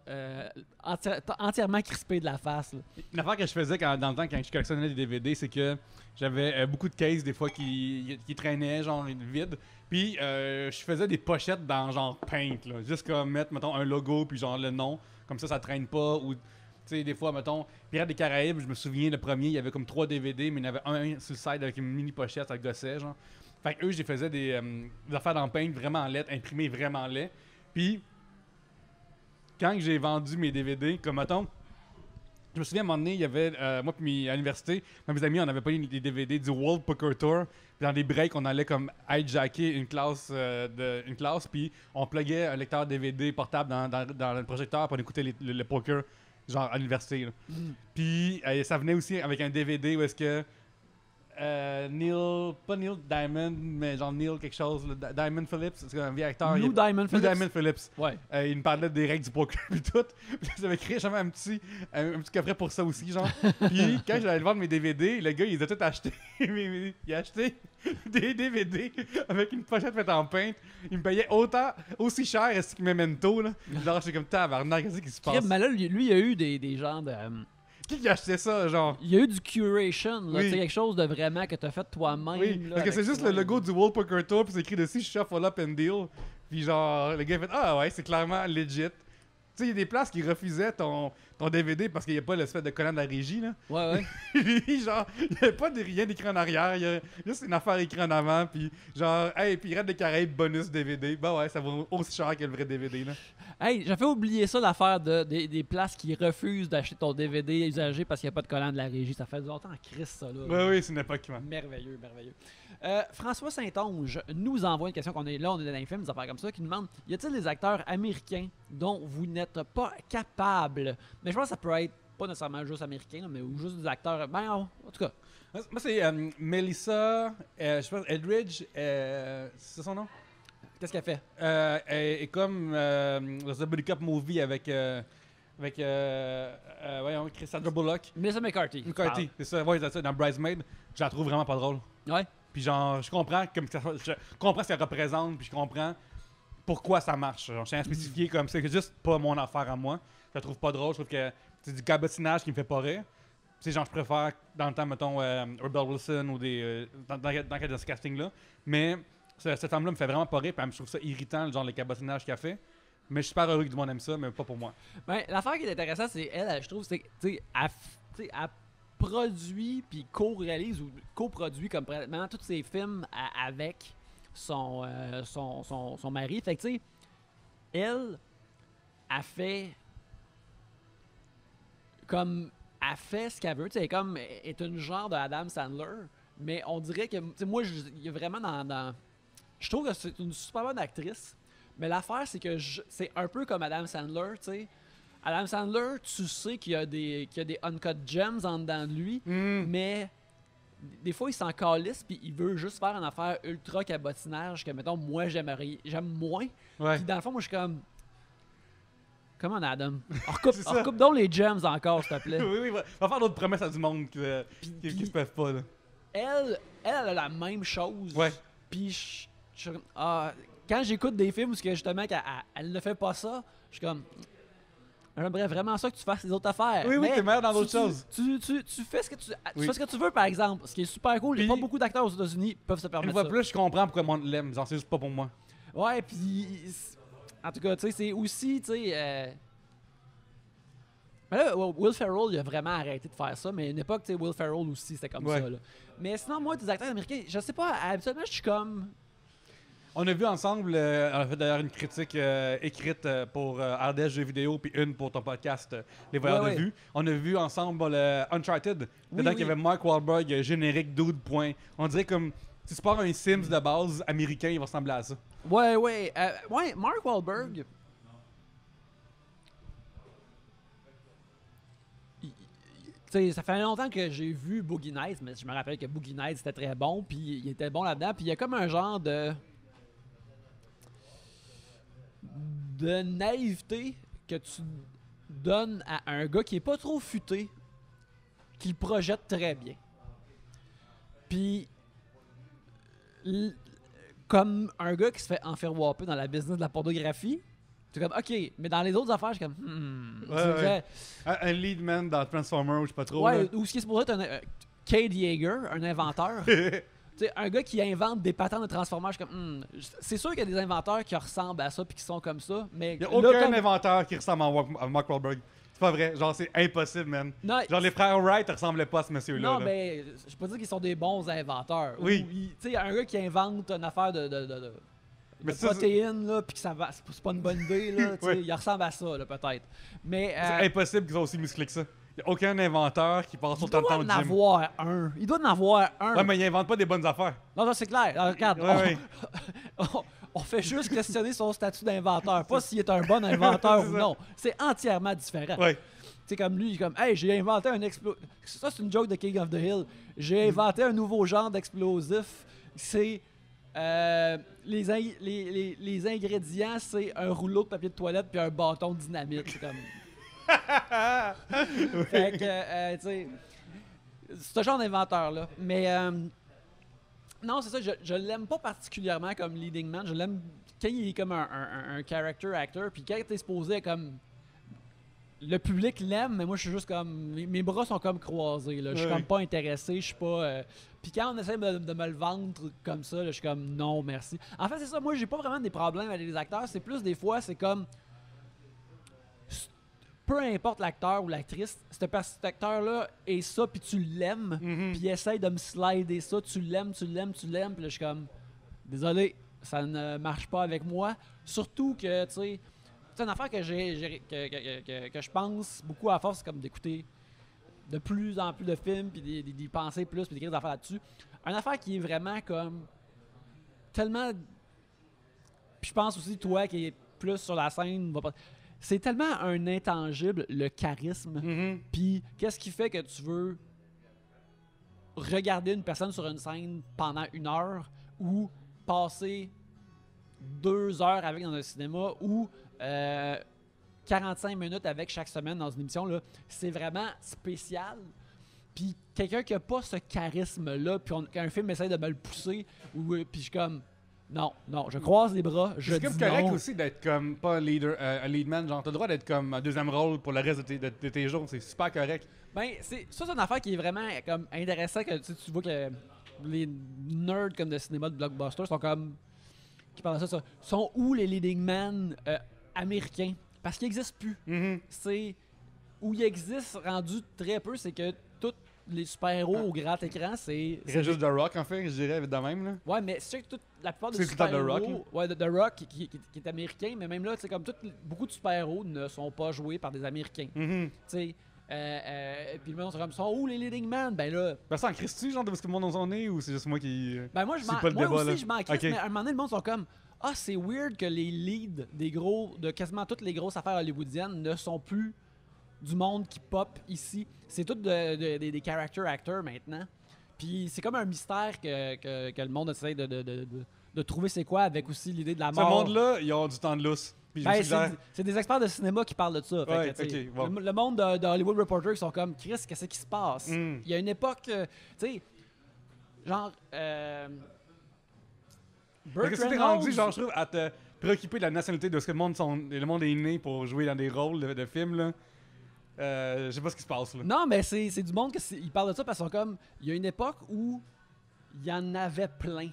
S1: entièrement crispé de la face. Là.
S2: Une affaire que je faisais dans le temps, quand je collectionnais des DVD, c'est que j'avais beaucoup de cases, des fois, qui traînaient, genre, vides. Puis, je faisais des pochettes dans, genre, Paint, là. Juste comme mettre, mettons, un logo, puis genre, le nom. Comme ça traîne pas, ou... Tu sais, des fois, mettons, Pirates des Caraïbes, je me souviens, le premier, il y avait comme 3 DVD, mais il y en avait un sur le side avec une mini pochette, ça gossait, genre. Fait que eux, je faisais des affaires dans Paint vraiment laides, imprimées vraiment laides. Puis, quand j'ai vendu mes DVD, comme mettons, je me souviens à un moment donné, il y avait, moi puis à l'université, mes amis, on avait pas eu des DVD du World Poker Tour. Puis dans des breaks, on allait comme hijacker une classe, puis on pluguait un lecteur DVD portable dans le projecteur pour écouter le poker. Genre à l'université. Là. Puis ça venait aussi avec un DVD où est-ce que pas Neil Diamond, mais genre Neil quelque chose, Diamond Phillips, c'est un vieil acteur.
S1: Diamond
S2: Phillips.
S1: Ouais.
S2: Il me parlait des règles du poker et tout. Puis j'avais créé jamais un petit coffret pour ça aussi, genre. Puis quand j'allais vendre mes DVD, le gars il les a tout achetés. Il a acheté des DVD avec une pochette faite en peintre. Il me payait aussi cher est-ce qu'il Memento, là. Genre j'étais comme tabarnak, qu'est-ce qui se passe?
S1: Mais là, lui, il y a eu des genres de...
S2: Qui a acheté ça, genre?
S1: Il y a eu du curation, là,
S2: oui.
S1: quelque chose de vraiment que t'as fait toi-même.
S2: Oui,
S1: là,
S2: parce que c'est juste le logo du World Poker Tour, puis c'est écrit dessus Shuffle Up and Deal. Puis genre, le gars fait ah ouais, c'est clairement legit. Tu sais, il y a des places qui refusaient ton DVD parce qu'il n'y a pas l'espèce de collant de la régie, là.
S1: Ouais.
S2: Lui, genre, il n'y avait pas rien d'écrit en arrière, il y a juste une affaire écrite en avant, puis genre, hey, Pirates des Caraïbes bonus DVD. Bah ouais, ça vaut aussi cher que le vrai DVD, là.
S1: Hey, j'ai fait oublier ça, l'affaire des places qui refusent d'acheter ton DVD usagé parce qu'il n'y a pas de collant de la régie. Ça fait longtemps en crise, ça, là.
S2: Oui, c'est une époque, man.
S1: Merveilleux. François Saint-Onge nous envoie une question on est dans les films, des affaires comme ça, qui nous demande y a-t-il des acteurs américains dont vous n'êtes pas capable? Mais je pense que ça peut être pas nécessairement juste américain, là, mais ou juste des acteurs. Ben, en tout cas.
S2: Moi, c'est Melissa, je pense, Eldridge, c'est son nom?
S1: Qu'est-ce qu'elle fait?
S2: Elle est comme dans The Buddy Cop Movie avec Sandra Bullock.
S1: Melissa McCarthy.
S2: C'est ça, ouais, c'est ça, dans Bridesmaid. Je la trouve vraiment pas drôle.
S1: Ouais.
S2: Puis genre, je comprends ce qu'elle représente, puis je comprends pourquoi ça marche. Genre, je tiens à spécifier comme c'est juste pas mon affaire à moi. Je la trouve pas drôle, je trouve que c'est du cabotinage qui me fait pas rire. C'est genre, je préfère dans le temps, mettons, Rebel Wilson ou dans ce casting-là. Mais cette femme-là me fait vraiment pas rire, puis je trouve ça irritant, genre le cabotinage qu'elle fait. Mais je suis super heureux que du monde aime ça, mais pas pour moi.
S1: Ben, l'affaire qui est intéressante, c'est elle, je trouve, c'est que, tu sais, elle produit puis co-réalise ou coproduit comme pratiquement tous ses films avec son mari. Fait que, tu sais, elle a fait comme... Elle fait ce qu'elle veut. Tu sais, elle est une genre de Adam Sandler, mais on dirait que... Tu sais, moi, il y a vraiment dans... Je trouve que c'est une super bonne actrice, mais l'affaire, c'est que c'est un peu comme Adam Sandler, tu sais. Adam Sandler, tu sais qu'il y a des uncut gems en dedans de lui, mais des fois, il s'en calisse puis il veut juste faire une affaire ultra cabotinage que, mettons, moi, j'aime moins.
S2: Ouais.
S1: Puis dans le fond, moi, je suis comme... Comment, Adam? Recoupe donc les gems encore, s'il te plaît.
S2: oui, va faire d'autres promesses à du monde qui se peuvent pas, là.
S1: Elle a la même chose.
S2: Ouais.
S1: Puis, quand j'écoute des films où justement, elle ne fait pas ça, je suis comme... J'aimerais vraiment ça que tu fasses les autres affaires.
S2: Oui,
S1: mais
S2: t'es meilleur dans d'autres choses.
S1: Tu fais ce que tu fais ce que tu veux, par exemple. Ce qui est super cool. Il y a pas beaucoup d'acteurs aux États-Unis qui peuvent se
S2: Une
S1: permettre
S2: fois
S1: ça.
S2: plus, je comprends pourquoi le monde l'aime. Genre, c'est juste pas pour moi.
S1: Ouais, puis en tout cas, tu sais, c'est aussi, tu sais. Mais là, Will Ferrell, il a vraiment arrêté de faire ça, mais à une époque, tu sais, Will Ferrell aussi, c'était comme ça. Là. Mais sinon, moi, des acteurs américains, je sais pas, habituellement, je suis comme.
S2: On a vu ensemble, on a fait d'ailleurs une critique écrite pour RDS Jeux vidéo, puis une pour ton podcast, Les Voyeurs de Vue. On a vu ensemble le Uncharted. Dedans, il y avait Mark Wahlberg, générique, dude, point. On dirait comme, si tu pars un Sims de base américain, il va ressembler à ça.
S1: Ouais, Mark Wahlberg. T'sais, ça fait longtemps que j'ai vu Boogie Nights, mais je me rappelle que Boogie Nights c'était très bon, puis il était bon là-dedans, puis il y a comme un genre de naïveté que tu donnes à un gars qui est pas trop futé, qui le projette très bien. Puis comme un gars qui se fait enferwapper dans la business de la pornographie, c'est comme, OK, mais dans les autres affaires, je suis comme,
S2: Ouais. Un lead man dans Transformers, je sais pas trop.
S1: Ouais,
S2: là.
S1: ou ce qui est supposé être un Cade Yeager, un inventeur. T'sais, un gars qui invente des patentes de Transformers, je suis comme, c'est sûr qu'il y a des inventeurs qui ressemblent à ça puis qui sont comme ça, mais...
S2: Il n'y a aucun inventeur qui ressemble à Mark Wahlberg. C'est pas vrai. Genre, c'est impossible, man.
S1: Non,
S2: genre, les frères Wright ressemblaient pas à ce monsieur-là.
S1: Non,
S2: là.
S1: mais je peux pas dire qu'ils sont des bons inventeurs.
S2: Oui.
S1: Tu sais, un gars qui invente une affaire de protéines, là, puis que ça va, c'est pas une bonne idée, là,
S2: Oui.
S1: il ressemble à ça, là, peut-être. Mais...
S2: C'est impossible qu'ils soient aussi musclés que ça. Il n'y a aucun inventeur qui passe autant de temps au
S1: il
S2: gym.
S1: doit en avoir un.
S2: Ouais, mais il invente pas des bonnes affaires.
S1: Non, c'est clair. Alors, regarde,
S2: Ouais.
S1: on fait juste questionner son statut d'inventeur, pas s'il est un bon inventeur ou non. C'est entièrement différent.
S2: Ouais.
S1: Tu sais, comme lui, il est comme, hey, j'ai inventé un explosif. Ça, c'est une joke de King of the Hill. J'ai inventé un nouveau genre d'explosif. C'est. Les ingrédients, c'est un rouleau de papier de toilette puis un bâton de dynamite. C'est comme. Fait que, tu sais. C'est ce genre d'inventeur-là. Mais. Non, c'est ça, je l'aime pas particulièrement comme leading man. Je l'aime quand il est comme un character actor. Puis quand t'es supposé comme. Le public l'aime, mais moi je suis juste comme. Mes bras sont comme croisés. Là. Je suis comme pas intéressé. Je suis pas. Puis quand on essaie de me le vendre comme ça, là, je suis comme non, merci. En fait, c'est ça. Moi, j'ai pas vraiment des problèmes avec les acteurs. C'est plus des fois, c'est comme. Peu importe l'acteur ou l'actrice, cet acteur-là est ça, puis tu l'aimes, puis il essaye de me slider ça, tu l'aimes, puis là, je suis comme, désolé, ça ne marche pas avec moi. Surtout que, tu sais, c'est une affaire que que je pense beaucoup à force, c'est comme d'écouter de plus en plus de films, puis d'y penser plus, puis d'écrire des affaires là-dessus. Une affaire qui est vraiment comme tellement... Puis je pense aussi, toi, qui est plus sur la scène, c'est tellement un intangible, le charisme. Puis qu'est-ce qui fait que tu veux regarder une personne sur une scène pendant 1 heure ou passer 2 heures avec dans un cinéma ou 45 minutes avec chaque semaine dans une émission, là, c'est vraiment spécial. Puis quelqu'un qui n'a pas ce charisme-là, puis qu'un film essaie de me le pousser, puis je suis comme... Non, je croise les bras, je dis non.
S2: C'est comme correct aussi d'être comme, pas un lead man, genre t'as le droit d'être comme un deuxième rôle pour le reste de tes jours, c'est super correct.
S1: Ben, c'est une affaire qui est vraiment comme intéressante, que tu vois que les nerds comme de cinéma de blockbuster sont comme, qui parlent de ça, sont où les leading men américains? Parce qu'ils n'existent plus. C'est, où ils existent rendu très peu, c'est que tous les super-héros au grand écran, c'est...
S2: Il reste juste The Rock, en fait, je dirais, de même, là.
S1: Ouais, mais c'est sûr que la plupart des
S2: C'est
S1: super-héros...
S2: The Rock,
S1: ouais, The Rock, qui est américain, mais même là, c'est comme beaucoup de super-héros ne sont pas joués par des Américains. Tu sais, puis le monde sont où les leading men? Ben là...
S2: Ben ça en crise-tu, genre, de ce que le monde en est, ou c'est juste moi qui...
S1: Ben moi, je m'en crisse,
S2: Okay.
S1: mais à un moment donné, le monde sont comme... Ah, c'est weird que les leads de quasiment toutes les grosses affaires hollywoodiennes ne sont plus du monde qui pop ici. C'est tout des character actors maintenant. Puis c'est comme un mystère que le monde essaie de trouver c'est quoi, avec aussi l'idée de la mort.
S2: Ce monde-là, ils ont du temps de lousse.
S1: Ben, c'est des experts de cinéma qui parlent de ça.
S2: Ouais,
S1: fait que,
S2: bon.
S1: le monde de Hollywood Reporter, ils sont comme, Chris, qu'est-ce qui se passe? Il y a une époque, tu sais, genre...
S2: Qu'est-ce que t'es rendu, genre, je trouve, à te préoccupé de la nationalité de ce que le monde est né pour jouer dans des rôles de films, là. Je sais pas ce qui se passe, là.
S1: Non, mais c'est du monde ils parlent de ça parce qu'ils sont comme. Il y a une époque où il y en avait plein.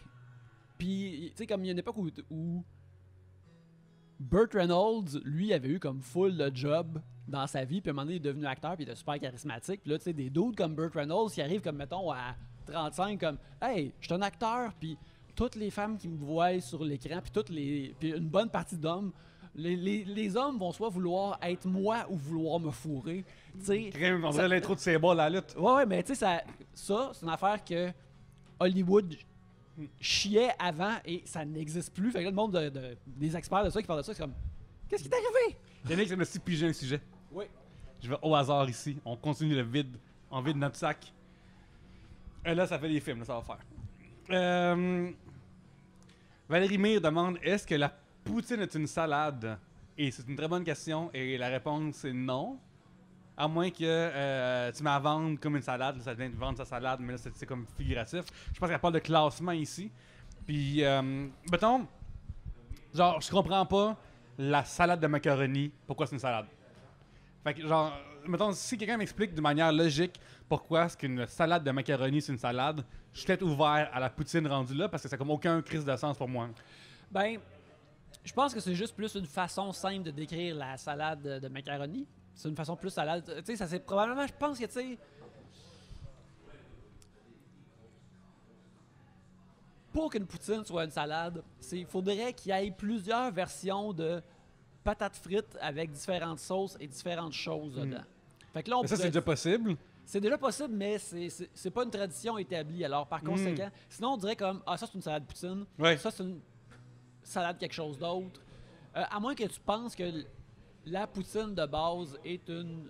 S1: Puis, tu sais, comme il y a une époque où Burt Reynolds, lui, avait eu comme full de job dans sa vie. Puis à un moment donné, il est devenu acteur, puis il était super charismatique. Puis là, tu sais, des dudes comme Burt Reynolds qui arrivent, comme, mettons, à 35, comme, hey, je suis un acteur, puis toutes les femmes qui me voient sur l'écran, puis une bonne partie d'hommes, les hommes vont soit vouloir être moi ou vouloir me fourrer. Tu sais.
S2: On dirait l'intro de ses bas, la lutte.
S1: Ouais, mais tu sais, ça, c'est une affaire que Hollywood chiait avant et ça n'existe plus. Fait que là, le monde des experts de ça qui parlent de ça, c'est comme, qu'est-ce qui est arrivé?
S2: Yannick, c'est aussi piger un sujet.
S1: Oui.
S2: Je vais au hasard ici. On continue le vide. On vide notre sac. Et là, ça fait des films, là, ça va faire. Valérie Mire demande, est-ce que la poutine est une salade? Et c'est une très bonne question. Et la réponse est non. À moins que tu m'as vendre comme une salade, là, ça vient de vendre sa salade, mais là c'est comme figuratif. Je pense qu'elle parle de classement ici. Puis, mettons, genre, je comprends pas la salade de macaroni, pourquoi c'est une salade. Fait que, genre, mettons, si quelqu'un m'explique de manière logique pourquoi est-ce qu'une salade de macaroni c'est une salade, je suis peut-être ouvert à la poutine rendue là parce que ça n'a comme aucun crise de sens pour moi.
S1: Ben, je pense que c'est juste plus une façon simple de décrire la salade de macaroni. C'est une façon plus salade. Tu sais, ça c'est probablement, je pense que, tu sais, pour qu'une poutine soit une salade, il faudrait qu'il y ait plusieurs versions de patates frites avec différentes sauces et différentes choses dedans. Fait que là,
S2: mais ça, c'est déjà possible.
S1: C'est déjà possible, mais c'est pas une tradition établie. Alors, par conséquent, sinon, on dirait comme, ah, ça, c'est une salade poutine.
S2: Ouais.
S1: Ça, c'est une salade quelque chose d'autre. À moins que tu penses que la poutine de base est une...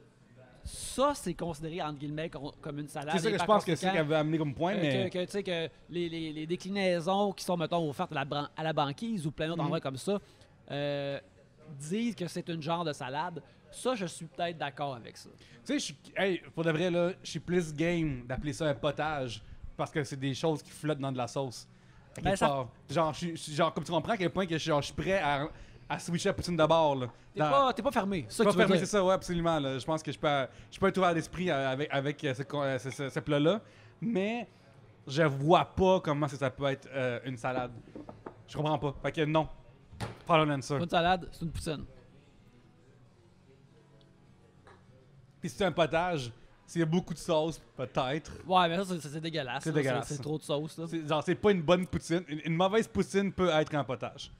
S1: Ça, c'est considéré, entre guillemets, comme une salade.
S2: C'est ça que je pense que c'est qu'elle veut amener comme point, mais...
S1: Tu sais, que les déclinaisons qui sont, mettons, offertes à la banquise ou plein d'autres endroits comme ça, disent que c'est une genre de salade. Ça, je suis peut-être d'accord avec ça.
S2: Tu sais, pour de vrai, là, je suis plus game d'appeler ça un potage parce que c'est des choses qui flottent dans de la sauce.
S1: Ben, ça...
S2: Genre, comme tu comprends à quel point que je suis prêt à switcher la poutine de bord, là.
S1: T'es pas fermé.
S2: C'est pas fermé, c'est ça, ouais, absolument. Là. Je pense que je peux être ouvert d'esprit avec ce plat-là, mais je vois pas comment ça peut être une salade. Je comprends pas. Fait que non. Follow answer.
S1: Une salade, c'est une poutine.
S2: Puis si c'est un potage, s'il y a beaucoup de sauce, peut-être.
S1: Ouais, mais ça, c'est dégueulasse.
S2: C'est dégueulasse.
S1: C'est trop de sauce. Là.
S2: C'est pas une bonne poutine. Une mauvaise poutine peut être un potage.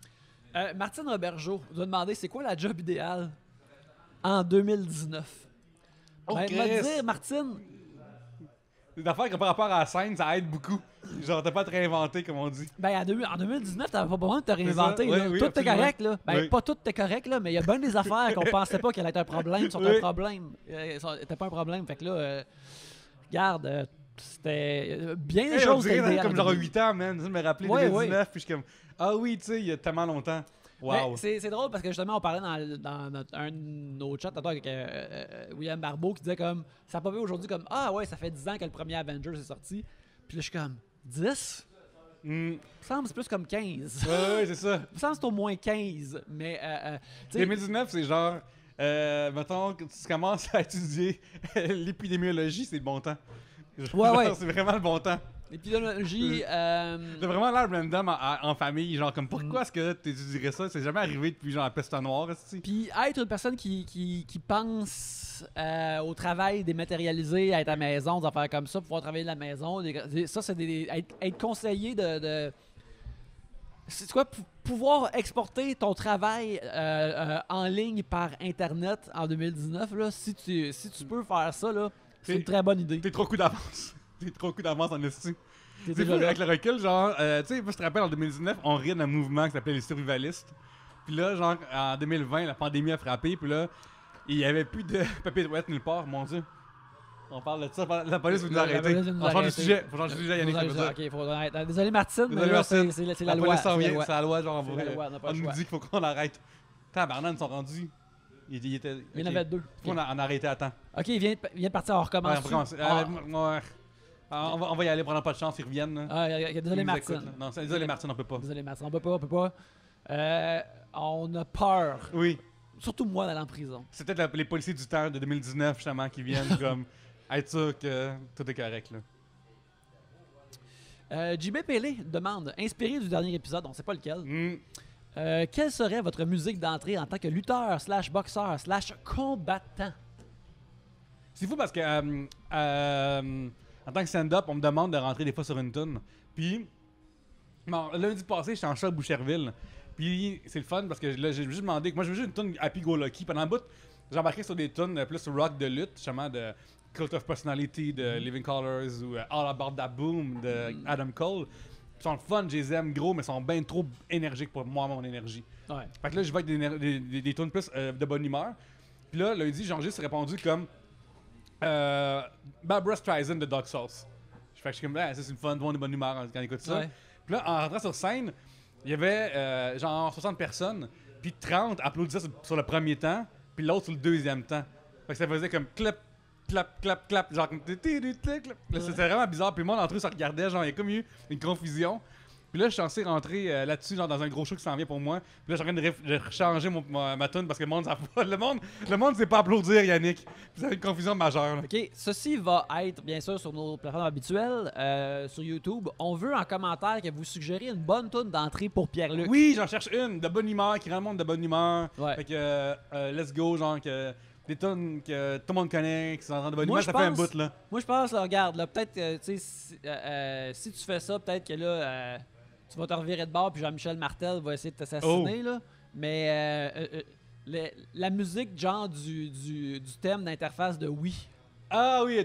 S1: Martine Robergeau nous a demandé c'est quoi la job idéale en 2019.
S2: Oh,
S1: Ben, m'a dire, Martine.
S2: Des affaires qui ont pas rapport à la scène, ça aide beaucoup. Genre, t'as pas à te réinventer, comme on dit.
S1: Ben, en 2019, t'avais pas besoin de te réinventer.
S2: Oui,
S1: là.
S2: oui,
S1: tout est
S2: absolument.
S1: correct, là. Ben,
S2: Oui.
S1: pas tout est correct, là, mais il y a bien des affaires qu'on pensait pas qu'elle allait être un problème, sont un problème. C'était pas un problème. Fait que là, regarde, c'était bien des choses.
S2: On dirait
S1: idéales.
S2: comme genre 8 ans, man. Je me rappelais 2019, puis je suis comme, ah oui, tu sais, il y a tellement longtemps. Wow.
S1: C'est drôle parce que justement, on parlait dans un de nos chats avec William Barbeau qui disait comme, ça n'a pas vu aujourd'hui comme, ah ouais, ça fait 10 ans que le premier Avengers est sorti. Puis là, je suis comme, 10? Il me semble que c'est plus comme 15.
S2: Ouais, c'est ça.
S1: Il me semble que c'est au moins 15. Mais, tu sais,
S2: 2019, c'est genre, mettons, que tu commences à étudier l'épidémiologie, c'est le bon temps.
S1: Ouais.
S2: C'est vraiment le bon temps.
S1: l'épidémiologie.
S2: T'as vraiment l'air random en famille, genre comme pourquoi est-ce que tu étudierais ça? C'est jamais arrivé depuis genre la peste noire, est-ce que
S1: Puis être une personne qui pense au travail dématérialisé, être à la maison, des affaires comme ça, pouvoir travailler de la maison, ça c'est être conseillé de c'est quoi, pouvoir exporter ton travail en ligne par Internet en 2019, là, si tu peux faire ça, là, c'est une très bonne idée.
S2: T'es trop coup d'avance. T'es trop coup d'avance en esti.
S1: T'es
S2: C'est
S1: déjà
S2: fou,
S1: là.
S2: avec le recul, genre, tu sais, moi je te rappelle en 2019, on riait d'un mouvement qui s'appelait les survivalistes. Puis là, genre, en 2020, la pandémie a frappé, puis là, il y avait plus de papier de toilette nulle part, mon Dieu. On parle de ça, la police veut nous arrêter. On change de sujet, faut changer de sujet, Yannick, ça veut dire.
S1: Ok, faut arrêter. Désolé Martine, mais
S2: Désolé,
S1: là,
S2: Martine.
S1: c'est la loi.
S2: police s'en
S1: C'est la
S2: vient,
S1: loi.
S2: c'est la loi, genre,
S1: C'est la loi, on n'a pas
S2: on
S1: le
S2: nous
S1: choix.
S2: dit qu'il faut qu'on arrête. Tabarnak, ils sont rendus. Il était.
S1: Il y en avait deux.
S2: On a arrêté à temps.
S1: Ok, il vient de partir, on recommence.
S2: Ouais, on recommence. Ouais. On va y aller, prenons pas de chance, ils reviennent. Là.
S1: Désolé
S2: Ils nous
S1: Martine.
S2: écoutent, là. Non, désolé Martine, on peut pas.
S1: Désolé Martine, on peut pas. on a peur.
S2: Oui.
S1: Surtout moi d'aller en prison.
S2: C'est peut-être les policiers du temps de 2019, justement, qui viennent comme être sûr que tout est correct, là.
S1: JB Pélé demande, inspiré du dernier épisode, on sait pas lequel,
S2: Mm.
S1: quelle serait votre musique d'entrée en tant que lutteur / boxeur / combattant?
S2: C'est fou parce que en tant que stand-up, on me demande de rentrer des fois sur une tune. Puis, bon, lundi passé, j'étais en show à Boucherville. Puis, c'est le fun parce que là, j'ai juste demandé que moi, je veux juste une tune Happy Go Lucky. Pendant un bout, j'ai embarqué sur des tunes plus rock de lutte, justement de Cult of Personality, de Living Colours ou All About That Boom de Adam Cole. Ils sont le fun, je les aime gros, mais ils sont bien trop énergiques pour moi, mon énergie.
S1: Ouais.
S2: Fait que là, je vais avec des tunes plus de bonne humeur. Puis là, lundi, j'ai juste répondu comme Barbra Streisand de Dog Sauce. Fait que je suis comme, ça c'est une fun, de bonne humeur quand on écoute ça.
S1: Ouais.
S2: Puis là, en rentrant sur scène, il y avait genre 60 personnes, puis 30 applaudissaient sur le premier temps, puis l'autre sur le deuxième temps. Fait que ça faisait comme clap, clap, clap, clap, genre comme clap. Là, c'était vraiment bizarre, puis le monde entre eux se regardait, genre il y a comme eu une confusion. Puis là, je suis censé rentrer là-dessus, genre dans un gros show qui s'en vient pour moi. Puis là, je suis en train de changer ma tune parce que le monde, le monde sait pas applaudir, Yannick. Puis ça a une confusion majeure. Là.
S1: OK, ceci va être, bien sûr, sur nos plateformes habituelles, sur YouTube. On veut en commentaire que vous suggériez une bonne tune d'entrée pour Pierre-Luc.
S2: Oui, j'en cherche une de bonne humeur, qui rend le monde de bonne humeur.
S1: Ouais.
S2: Fait que let's go, genre que des tunes que tout le monde connaît, qui sont en train de bonne
S1: Moi,
S2: humeur,
S1: je
S2: ça fait un
S1: pense-
S2: bout là.
S1: Moi, je pense, là, regarde, là, peut-être, tu sais, si tu fais ça, peut-être que là, tu vas te revirer de bord, puis Jean-Michel Martel va essayer de t'assassiner, là. Mais la musique, genre, du thème d'interface de Wii.
S2: Ah oui,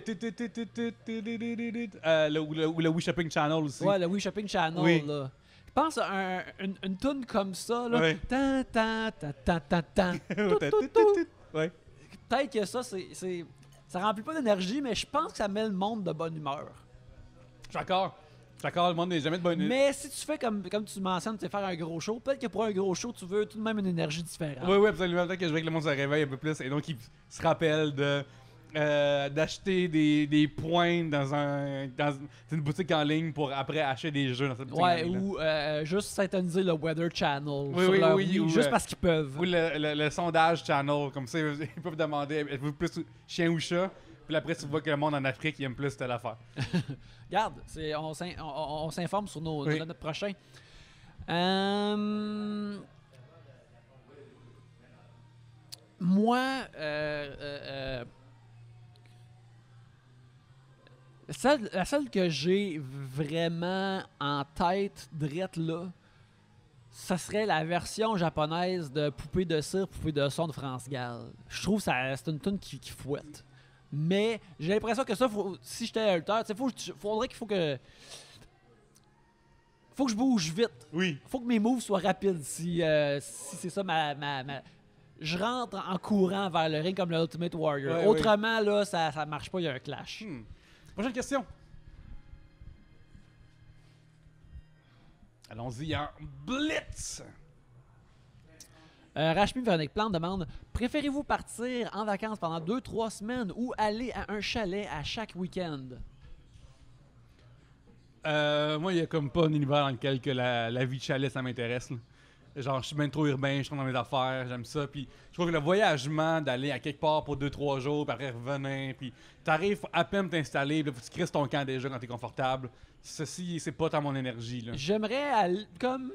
S2: le Wii Shopping Channel aussi.
S1: Ouais, le Wii Shopping Channel,
S2: Oui.
S1: là. Je pense à une tune comme ça, là.
S2: Ouais.
S1: Tan, tan, tan, tan, tan, tan. Tout, tout, tout.
S2: Ouais.
S1: Peut-être que ça, ça remplit pas d'énergie, mais je pense que ça met le monde de bonne humeur.
S2: Je suis d'accord, le monde n'est jamais de bonne humeur.
S1: Mais si tu fais comme tu mentionnes, tu sais, faire un gros show, peut-être que pour un gros show, tu veux tout de même une énergie différente.
S2: Oui, absolument. Peut-être que je veux que le monde se réveille un peu plus et donc il se rappelle d'acheter des points dans une boutique en ligne pour après acheter des jeux dans cette boutique en
S1: Ouais,
S2: ligne.
S1: ou juste syntoniser le Weather Channel
S2: Oui,
S1: sur
S2: oui,
S1: leur
S2: oui,
S1: Wii,
S2: ou,
S1: juste parce qu'ils peuvent.
S2: Ou le sondage channel, comme ça, ils peuvent demander êtes-vous plus chien ou chat? Puis après, tu vois que le monde en Afrique, il aime plus telle affaire.
S1: Regarde, on s'informe sur
S2: Oui.
S1: notre prochain. Moi, la seule que j'ai vraiment en tête, drette là, ça serait la version japonaise de Poupée de cire, Poupée de son de France Gall. Je trouve que c'est une tune qui fouette. Mais j'ai l'impression que ça, si j'étais lutteur, faudrait qu'il faut que je bouge vite.
S2: Oui.
S1: Faut que mes moves soient rapides. Si c'est ça je rentre en courant vers le ring comme le Ultimate Warrior.
S2: Ouais,
S1: Autrement, là, ça marche pas, il y a un clash.
S2: Prochaine question. Allons-y en blitz.
S1: Rachmi Véronique Plante demande: préférez-vous partir en vacances pendant 2-3 semaines ou aller à un chalet à chaque week-end?
S2: Moi, il n'y a comme pas un univers dans lequel que la vie de chalet, ça m'intéresse. Là. Genre, je suis bien trop urbain, je suis dans mes affaires, j'aime ça. Puis je trouve que le voyagement, d'aller à quelque part pour 2-3 jours, puis après revenir, puis t'arrives à peine t'installer, puis là, faut que tu crisses ton camp déjà quand t'es confortable. Ceci, c'est pas tant mon énergie. Là.
S1: J'aimerais aller, comme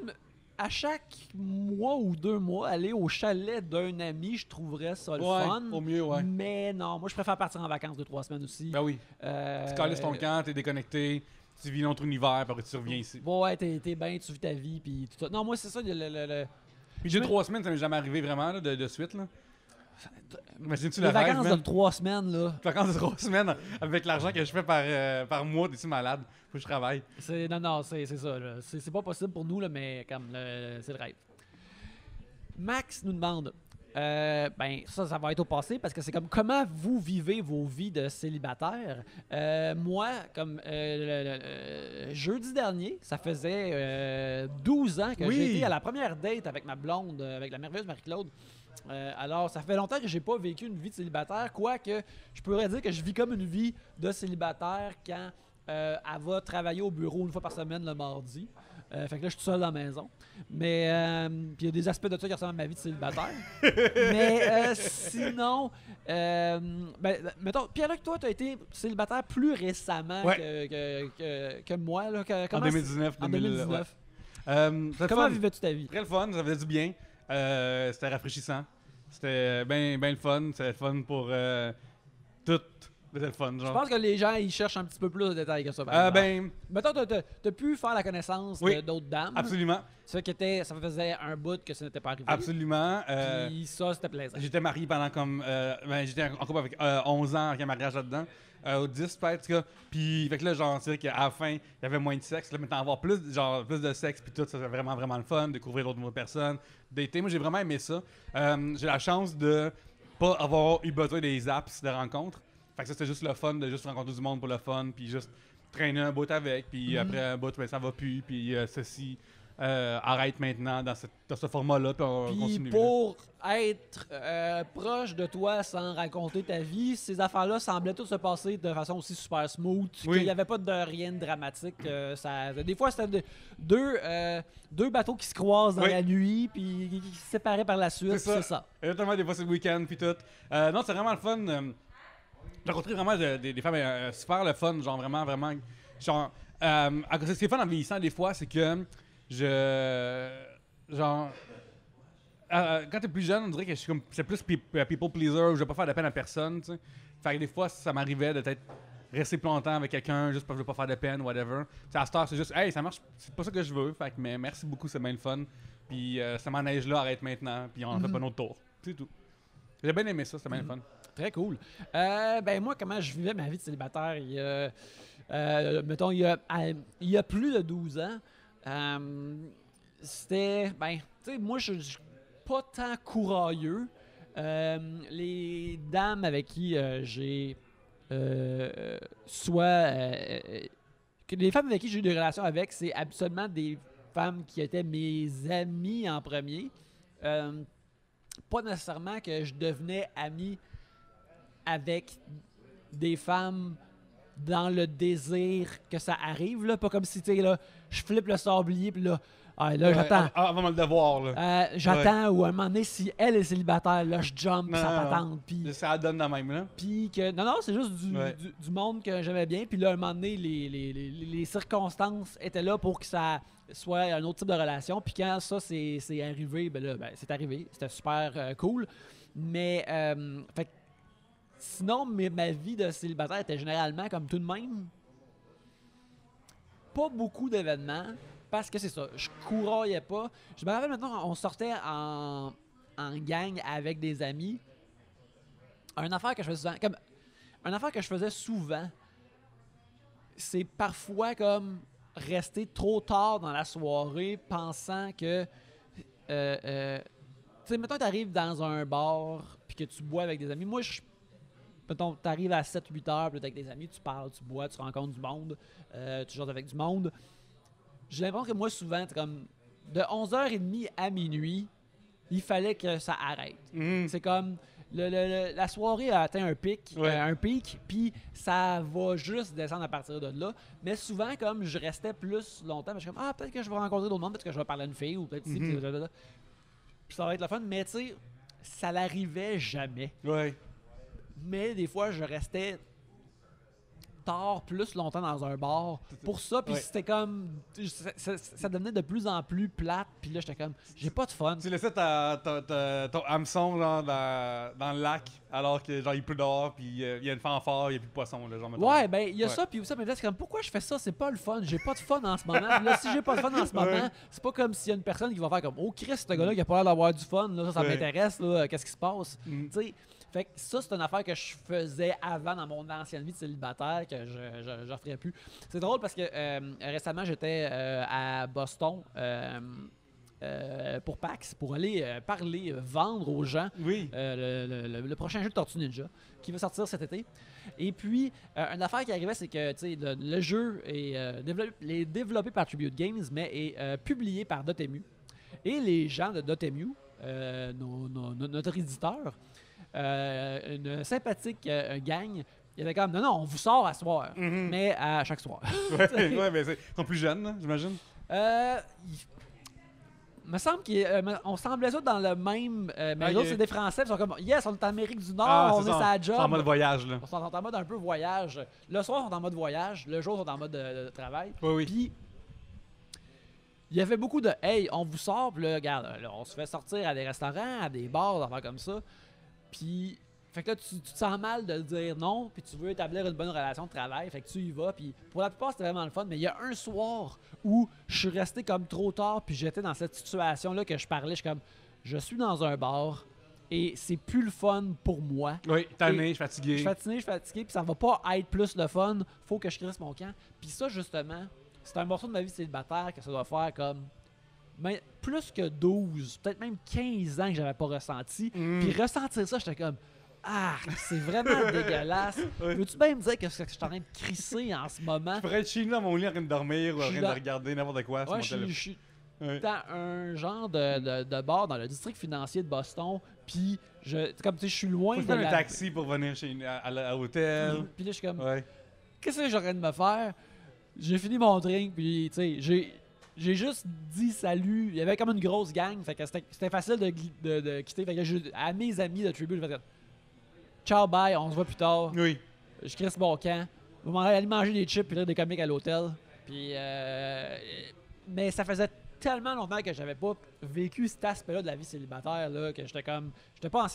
S1: à chaque mois ou 2 mois, aller au chalet d'un ami. Je trouverais ça le fun.
S2: Au mieux, ouais.
S1: Mais non, moi je préfère partir en vacances 2-3 semaines aussi.
S2: Ben oui. Tu calisses ton camp, t'es déconnecté, tu vis notre univers, puis après tu reviens ici.
S1: Bon, ouais, t'es bien, tu vis ta vie, puis tout ça. Non, moi c'est ça,
S2: Puis 2-3 semaines, ça m'est jamais arrivé vraiment là, de suite. Là. Imagine-tu
S1: les
S2: le rêve,
S1: vacances
S2: man?
S1: de 3 semaines, là.
S2: Les vacances de 3 semaines avec l'argent que je fais par mois, t'es-tu malade? Faut que je travaille.
S1: Non, c'est ça, là. C'est pas possible pour nous, là, mais comme c'est le rêve. Max nous demande, ben ça va être au passé parce que c'est comme comment vous vivez vos vies de célibataire. Moi, comme jeudi dernier, ça faisait 12 ans que
S2: Oui.
S1: j'ai été à la première date avec ma blonde, avec la merveilleuse Marie-Claude. Alors, ça fait longtemps que j'ai pas vécu une vie de célibataire, quoique je pourrais dire que je vis comme une vie de célibataire quand elle va travailler au bureau une fois par semaine le mardi. Fait que là, je suis tout seul dans la maison. Mais puis il y a des aspects de ça qui ressemblent à ma vie de célibataire. Mais sinon, mettons, Pierre-Luc, toi, tu as été célibataire plus récemment que moi. Là,
S2: en 2019.
S1: En 2019.
S2: Ouais.
S1: Comment vivais-tu ta vie?
S2: Très le fun, ça faisait du bien. C'était rafraîchissant. C'était bien le fun. C'était le fun pour tout. C'était le fun, genre.
S1: Je pense que les gens, ils cherchent un petit peu plus de détails que ça. Mettons, t'as pu faire la connaissance d'autres dames.
S2: Absolument.
S1: Ça faisait un bout que ça n'était pas arrivé.
S2: Absolument.
S1: Puis ça, c'était plaisant.
S2: J'étais marié pendant comme... j'étais en couple avec 11 ans avec un mariage là-dedans. Au 10 peut-être, en tout cas. Puis, fait que là, genre, c'est vrai qu'à la fin, il y avait moins de sexe. Là, maintenant, avoir plus de sexe, puis tout, ça, c'est vraiment, vraiment le fun. Découvrir d'autres nouvelles personnes. Dater, moi, j'ai vraiment aimé ça. J'ai la chance de pas avoir eu besoin des apps de rencontres. Fait que ça, c'était juste le fun de juste rencontrer du monde pour le fun, puis juste traîner un bout avec, puis après un bout, ben, ça va plus, puis ceci arrête maintenant dans ce format-là, puis on continue.
S1: Pour être proche de toi sans raconter ta vie, ces affaires-là semblaient toutes se passer de façon aussi super smooth, qu'il n'y avait pas de rien de dramatique. Des fois, c'était deux bateaux qui se croisent dans la nuit, puis qui se séparaient par la suite, c'est ça.
S2: Exactement, des fois, c'est le week-end, puis tout. Non, c'est vraiment le fun. J'ai rencontré vraiment des femmes super le fun, genre vraiment, genre, ce qui est fun en vieillissant des fois, c'est que quand t'es plus jeune, on dirait que c'est plus people pleaser, où je vais pas faire de peine à personne, tu sais. Fait que des fois, ça m'arrivait de peut-être rester plus longtemps avec quelqu'un, juste parce que je veux pas faire de peine, whatever. T'sais, à cette heure, c'est juste, hey, ça marche, c'est pas ça que je veux, fait que, mais merci beaucoup, c'est bien le fun. Puis, ça m'enneige là, arrête maintenant, puis on en fait pas un autre tour. C'est tout. J'ai bien aimé ça, c'était bien le fun.
S1: Très cool. Moi, comment je vivais ma vie de célibataire, mettons, il y a plus de 12 ans, c'était, tu sais, moi, je suis pas tant courailleux. Les dames avec qui j'ai les femmes avec qui j'ai eu des relations avec, c'est absolument des femmes qui étaient mes amies en premier. Pas nécessairement que je devenais ami avec des femmes dans le désir que ça arrive, là. Pas comme si, tu sais, là, je flippe le sablier, puis là, j'attends.
S2: Avant le devoir, là.
S1: J'attends, ou à un moment donné, si elle est célibataire, là, je jump, ça patente. Puis
S2: ça donne de même, là.
S1: Puis que, non, c'est juste du monde que j'aimais bien. Puis là, à un moment donné, les circonstances étaient là pour que ça soit un autre type de relation. Puis quand ça, c'est arrivé, c'est arrivé. C'était super cool. Mais, fait sinon, ma vie de célibataire était généralement comme tout de même. Pas beaucoup d'événements, parce que c'est ça, je couraillais pas. Je me rappelle maintenant, on sortait en gang avec des amis. Une affaire que je faisais souvent, c'est parfois comme rester trop tard dans la soirée pensant que... tu sais, mettons, t'arrives dans un bar puis que tu bois avec des amis. Moi, mettons, t'arrives à 7-8 heures, puis avec des amis, tu parles, tu bois, tu rencontres du monde, tu joues avec du monde. J'ai l'impression que moi, souvent, comme de 11h30 à minuit, il fallait que ça arrête. C'est comme la soirée a atteint un pic, puis ça va juste descendre à partir de là. Mais souvent, comme je restais plus longtemps, je suis comme, peut-être que je vais rencontrer d'autres monde, peut-être que je vais parler à une fille, ou peut-être puis ça va être le fun. Mais tu sais, ça n'arrivait jamais.
S2: Ouais.
S1: Mais des fois, je restais tard plus longtemps dans un bar pour ça, puis c'était comme ça devenait de plus en plus plate, puis là j'étais comme j'ai pas de fun.
S2: Tu laissais ton hameçon genre, dans le lac alors que genre il pleut dehors, puis il y a une fanfare, il y a plus de poissons là, genre.
S1: Il y a ça, puis ça, mais là c'est comme pourquoi je fais ça, c'est pas le fun, j'ai pas de fun en ce moment. Là si j'ai pas de fun en ce moment, c'est pas comme s'il y a une personne qui va faire comme oh Christ, ce gars-là qui a pas l'air d'avoir du fun, là, ça m'intéresse, là, qu'est-ce qui se passe, tu sais. Fait que ça, c'est une affaire que je faisais avant dans mon ancienne vie de célibataire que je ne ferais plus. C'est drôle parce que récemment, j'étais à Boston pour PAX, pour aller vendre aux gens le prochain jeu de Tortue Ninja qui va sortir cet été. Et puis, une affaire qui arrivait, c'est que le jeu est développé par Tribute Games, mais est publié par Dotemu. Et les gens de Dotemu, notre éditeur, une sympathique gang, il y avait comme non, on vous sort à soir, mais à chaque soir.
S2: Mais ils sont plus jeunes, j'imagine.
S1: Me semble qu'on semblait ça dans le même. Mais les autres, c'est des Français. Ils sont comme, yes, on est en Amérique du Nord, on est sa job.
S2: C'est en mode voyage, là.
S1: On sont en mode un peu voyage. Le soir, ils sont en mode voyage. Le jour, ils sont en mode de travail.
S2: Oui.
S1: Puis, il y avait beaucoup de hey, on vous sort, puis là, regarde, là, on se fait sortir à des restaurants, à des bars, des affaires comme ça. Puis, fait que là, tu te sens mal de dire non, puis tu veux établir une bonne relation de travail, fait que tu y vas. Puis, pour la plupart, c'était vraiment le fun. Mais il y a un soir où je suis resté comme trop tard, puis j'étais dans cette situation-là que je parlais. Je suis comme, je suis dans un bar et c'est plus le fun pour moi.
S2: Oui, tanné, je suis fatigué.
S1: Je suis fatigué, puis ça va pas être plus le fun. Faut que je crisse mon camp. Puis ça, justement, c'est un morceau de ma vie célibataire que ça doit faire comme plus que 12, peut-être même 15 ans que j'avais pas ressenti. Puis ressentir ça, j'étais comme c'est vraiment dégueulasse. Veux-tu bien me dire que je suis en train de crisser en ce moment?
S2: Je pourrais être chez nous dans mon lit en train de dormir ou en train de regarder n'importe quoi.
S1: Ouais, je suis dans un genre de bar dans le district financier de Boston. Puis, comme tu sais, je suis loin de
S2: un taxi pour venir à l'hôtel.
S1: Puis là, je suis comme, qu'est-ce que j'aurais de me faire? J'ai fini mon drink, puis tu sais, j'ai juste dit salut. Il y avait comme une grosse gang, fait que c'était facile de quitter. Fait que à mes amis de Tribute, je faisais ciao, bye, on se voit plus tard.
S2: Oui.
S1: Je crisse mon camp. On va aller manger des chips puis lire des comics à l'hôtel. Puis, mais ça faisait tellement longtemps que j'avais pas vécu cet aspect-là de la vie célibataire là, que j'étais pas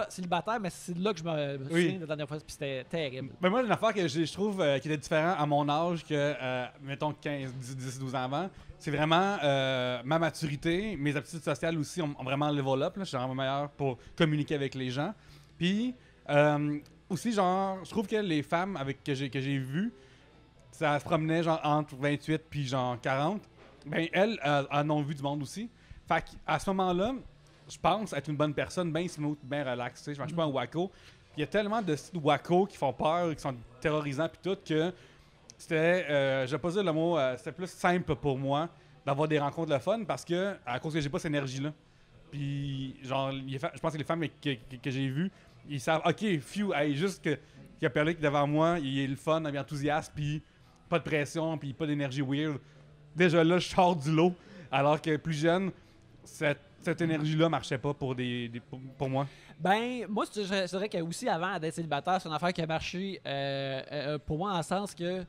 S1: célibataire, mais c'est de là que je me souviens de la dernière fois, puis c'était terrible.
S2: Ben moi, une affaire que je trouve qui était différent à mon âge que, mettons, 15, 10, 12 ans avant, c'est vraiment ma maturité, mes aptitudes sociales aussi ont vraiment level up. Là. Je suis vraiment meilleur pour communiquer avec les gens. Puis, aussi, genre, je trouve que les femmes que j'ai vues, ça se promenait genre entre 28 puis genre 40. Ben, elles en ont vu du monde aussi. Fait qu'à ce moment-là, je pense être une bonne personne, bien smooth, bien relax. Je suis pas un wacko. Il y a tellement de wacko qui font peur, qui sont terrorisants, puis tout, que c'était, je vais pas dire le mot, c'était plus simple pour moi d'avoir des rencontres le fun parce que, à cause que j'ai pas cette énergie-là. Puis, genre, je pense que les femmes que j'ai vues, ils savent, OK, juste qu'il y a Perlé qui est devant moi, il est le fun, il est enthousiaste, puis pas de pression, puis pas d'énergie weird. Déjà là, je sors du lot. Alors que plus jeune, cette énergie-là marchait pas pour moi.
S1: Ben, moi, je dirais que aussi avant d'être célibataire, c'est une affaire qui a marché pour moi, en le sens que, tu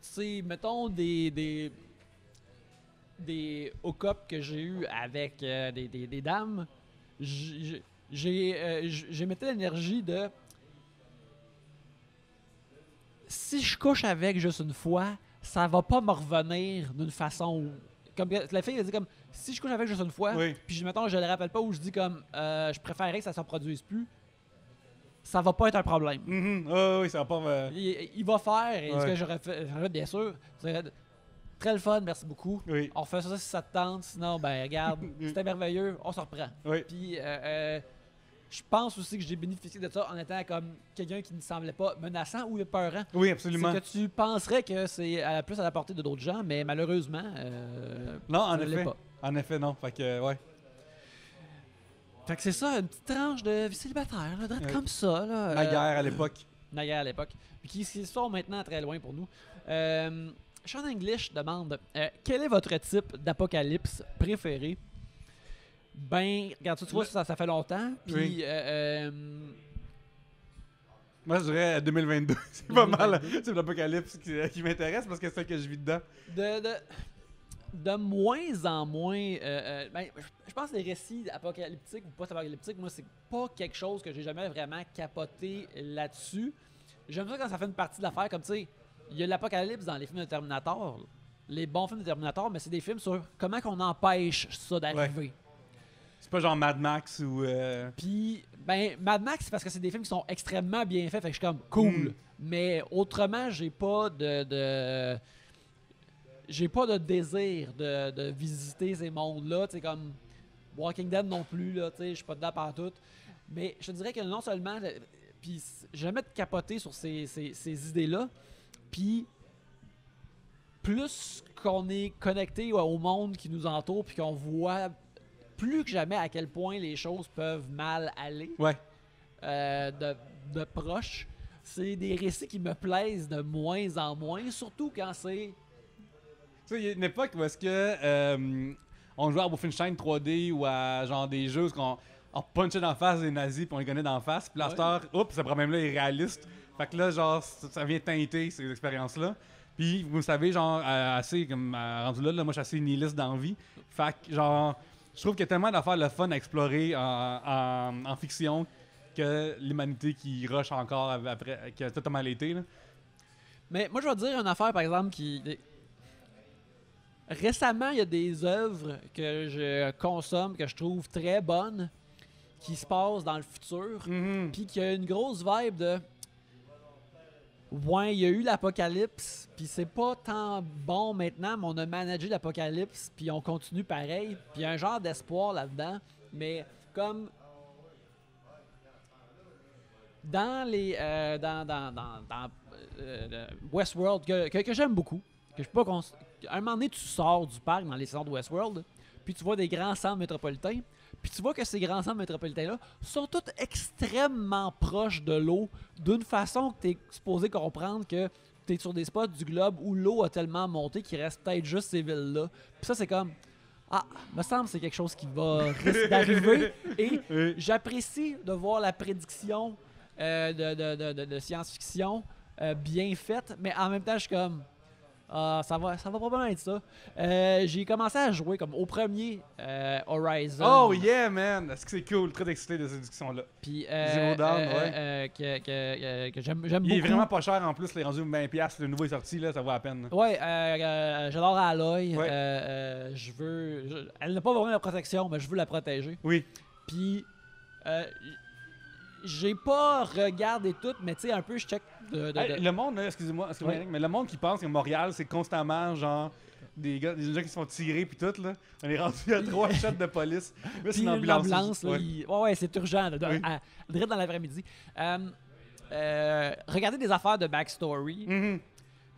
S1: sais, mettons des hook-ups que j'ai eu avec des dames, j'ai mettais l'énergie de si je couche avec juste une fois, ça va pas me revenir d'une façon comme la fille a dit comme si je couche avec juste une fois, puis mettons je le rappelle pas ou je dis comme je préférerais que ça se reproduise plus, ça va pas être un problème.
S2: Oui, ça va pas
S1: il va faire et ce que j'aurais fait bien sûr, c'est très le fun, merci beaucoup. On fait ça si ça te tente, sinon ben regarde, c'était merveilleux, on se reprend. Puis je pense aussi que j'ai bénéficié de ça en étant comme quelqu'un qui ne semblait pas menaçant ou peurant.
S2: Oui, absolument.
S1: C'est que tu penserais que c'est plus à la portée de d'autres gens, mais malheureusement,
S2: non, en
S1: ça
S2: effet.
S1: pas.
S2: En effet, non. Fait que, ouais.
S1: Fait que c'est ça, une petite tranche de vie célibataire, là, comme ça. Là,
S2: Naguère à l'époque.
S1: Naguère à l'époque. Puis qui sont maintenant très loin pour nous. Sean English demande quel est votre type d'apocalypse préféré? Ben, regarde, tu vois, ça fait longtemps. Puis,
S2: moi, je dirais 2022. C'est pas mal. C'est l'apocalypse qui m'intéresse parce que c'est ce que je vis dedans.
S1: De moins en moins, ben, je pense que les récits apocalyptiques ou post-apocalyptiques, moi, c'est pas quelque chose que j'ai jamais vraiment capoté là-dessus. J'aime ça quand ça fait une partie de l'affaire, comme tu sais, il y a l'apocalypse dans les films de Terminator, les bons films de Terminator, mais c'est des films sur comment qu'on empêche ça d'arriver.
S2: C'est pas genre Mad Max ou...
S1: Puis, ben, Mad Max, c'est parce que c'est des films qui sont extrêmement bien faits, fait que je suis comme cool. Mais autrement, j'ai pas de désir de visiter ces mondes-là, tu sais, comme Walking Dead non plus, là, tu sais, je suis pas dedans partout. Mais je te dirais que non seulement, puis jamais de capoter sur ces idées-là, puis plus qu'on est connecté au monde qui nous entoure, puis qu'on voit plus que jamais à quel point les choses peuvent mal aller de proche, c'est des récits qui me plaisent de moins en moins, surtout quand c'est
S2: sais, il y a une époque où est-ce que on jouait à Wolfenstein 3D ou à genre des jeux où on punchait d'en face des nazis puis on les gagnait d'en face. Puis l'after, oups, ce problème-là est réaliste. Fait que là, genre, ça vient teinter ces expériences-là. Puis, vous savez, genre, assez, comme, rendu là, moi, je suis assez nihiliste dans la vie. Fait que, genre, je trouve qu'il y a tellement d'affaires le fun à explorer en fiction que l'humanité qui rush encore après, qui a totalement l'été, là.
S1: Mais moi, je vais te dire une affaire, par exemple, qui... Récemment, il y a des œuvres que je consomme, que je trouve très bonnes, qui se passent dans le futur, puis qui a une grosse vibe de... Ouais, il y a eu l'apocalypse, puis c'est pas tant bon maintenant, mais on a managé l'apocalypse, puis on continue pareil, puis il y a un genre d'espoir là-dedans, mais comme dans les dans Westworld que j'aime beaucoup, que je peux pas à un moment donné tu sors du parc dans les centres de Westworld, puis tu vois des grands centres métropolitains. Puis tu vois que ces grands centres métropolitains-là sont tous extrêmement proches de l'eau, d'une façon que tu es supposé comprendre que tu es sur des spots du globe où l'eau a tellement monté qu'il reste peut-être juste ces villes-là. Puis ça, c'est comme... Ah, me semble que c'est quelque chose qui va risquer d'arriver. Et j'apprécie de voir la prédiction de science-fiction bien faite, mais en même temps, je suis comme... ça va probablement être ça. J'ai commencé à jouer comme au premier Horizon.
S2: Oh yeah, man! Est-ce que c'est cool? Très excité de cette discussion-là.
S1: Puis,
S2: Zero Dawn, ouais.
S1: Que j'aime beaucoup.
S2: Il est vraiment pas cher en plus, les rendus 20$. Le nouveau est sorti, là, ça vaut la peine.
S1: Ouais, j'adore Aloy.
S2: Ouais.
S1: Elle n'a pas vraiment la protection, mais je veux la protéger.
S2: Oui.
S1: Puis, j'ai pas regardé tout, mais tu sais, un peu, je check
S2: Le monde, là, excusez-moi, Eric, mais le monde qui pense que Montréal, c'est constamment genre des gens qui se font tirer puis tout, là. On est rendu à 3 shots de police. Là, c'est une ambulance.
S1: Là, ouais, c'est urgent, direct dans l'après-midi. Regardez des affaires de backstory.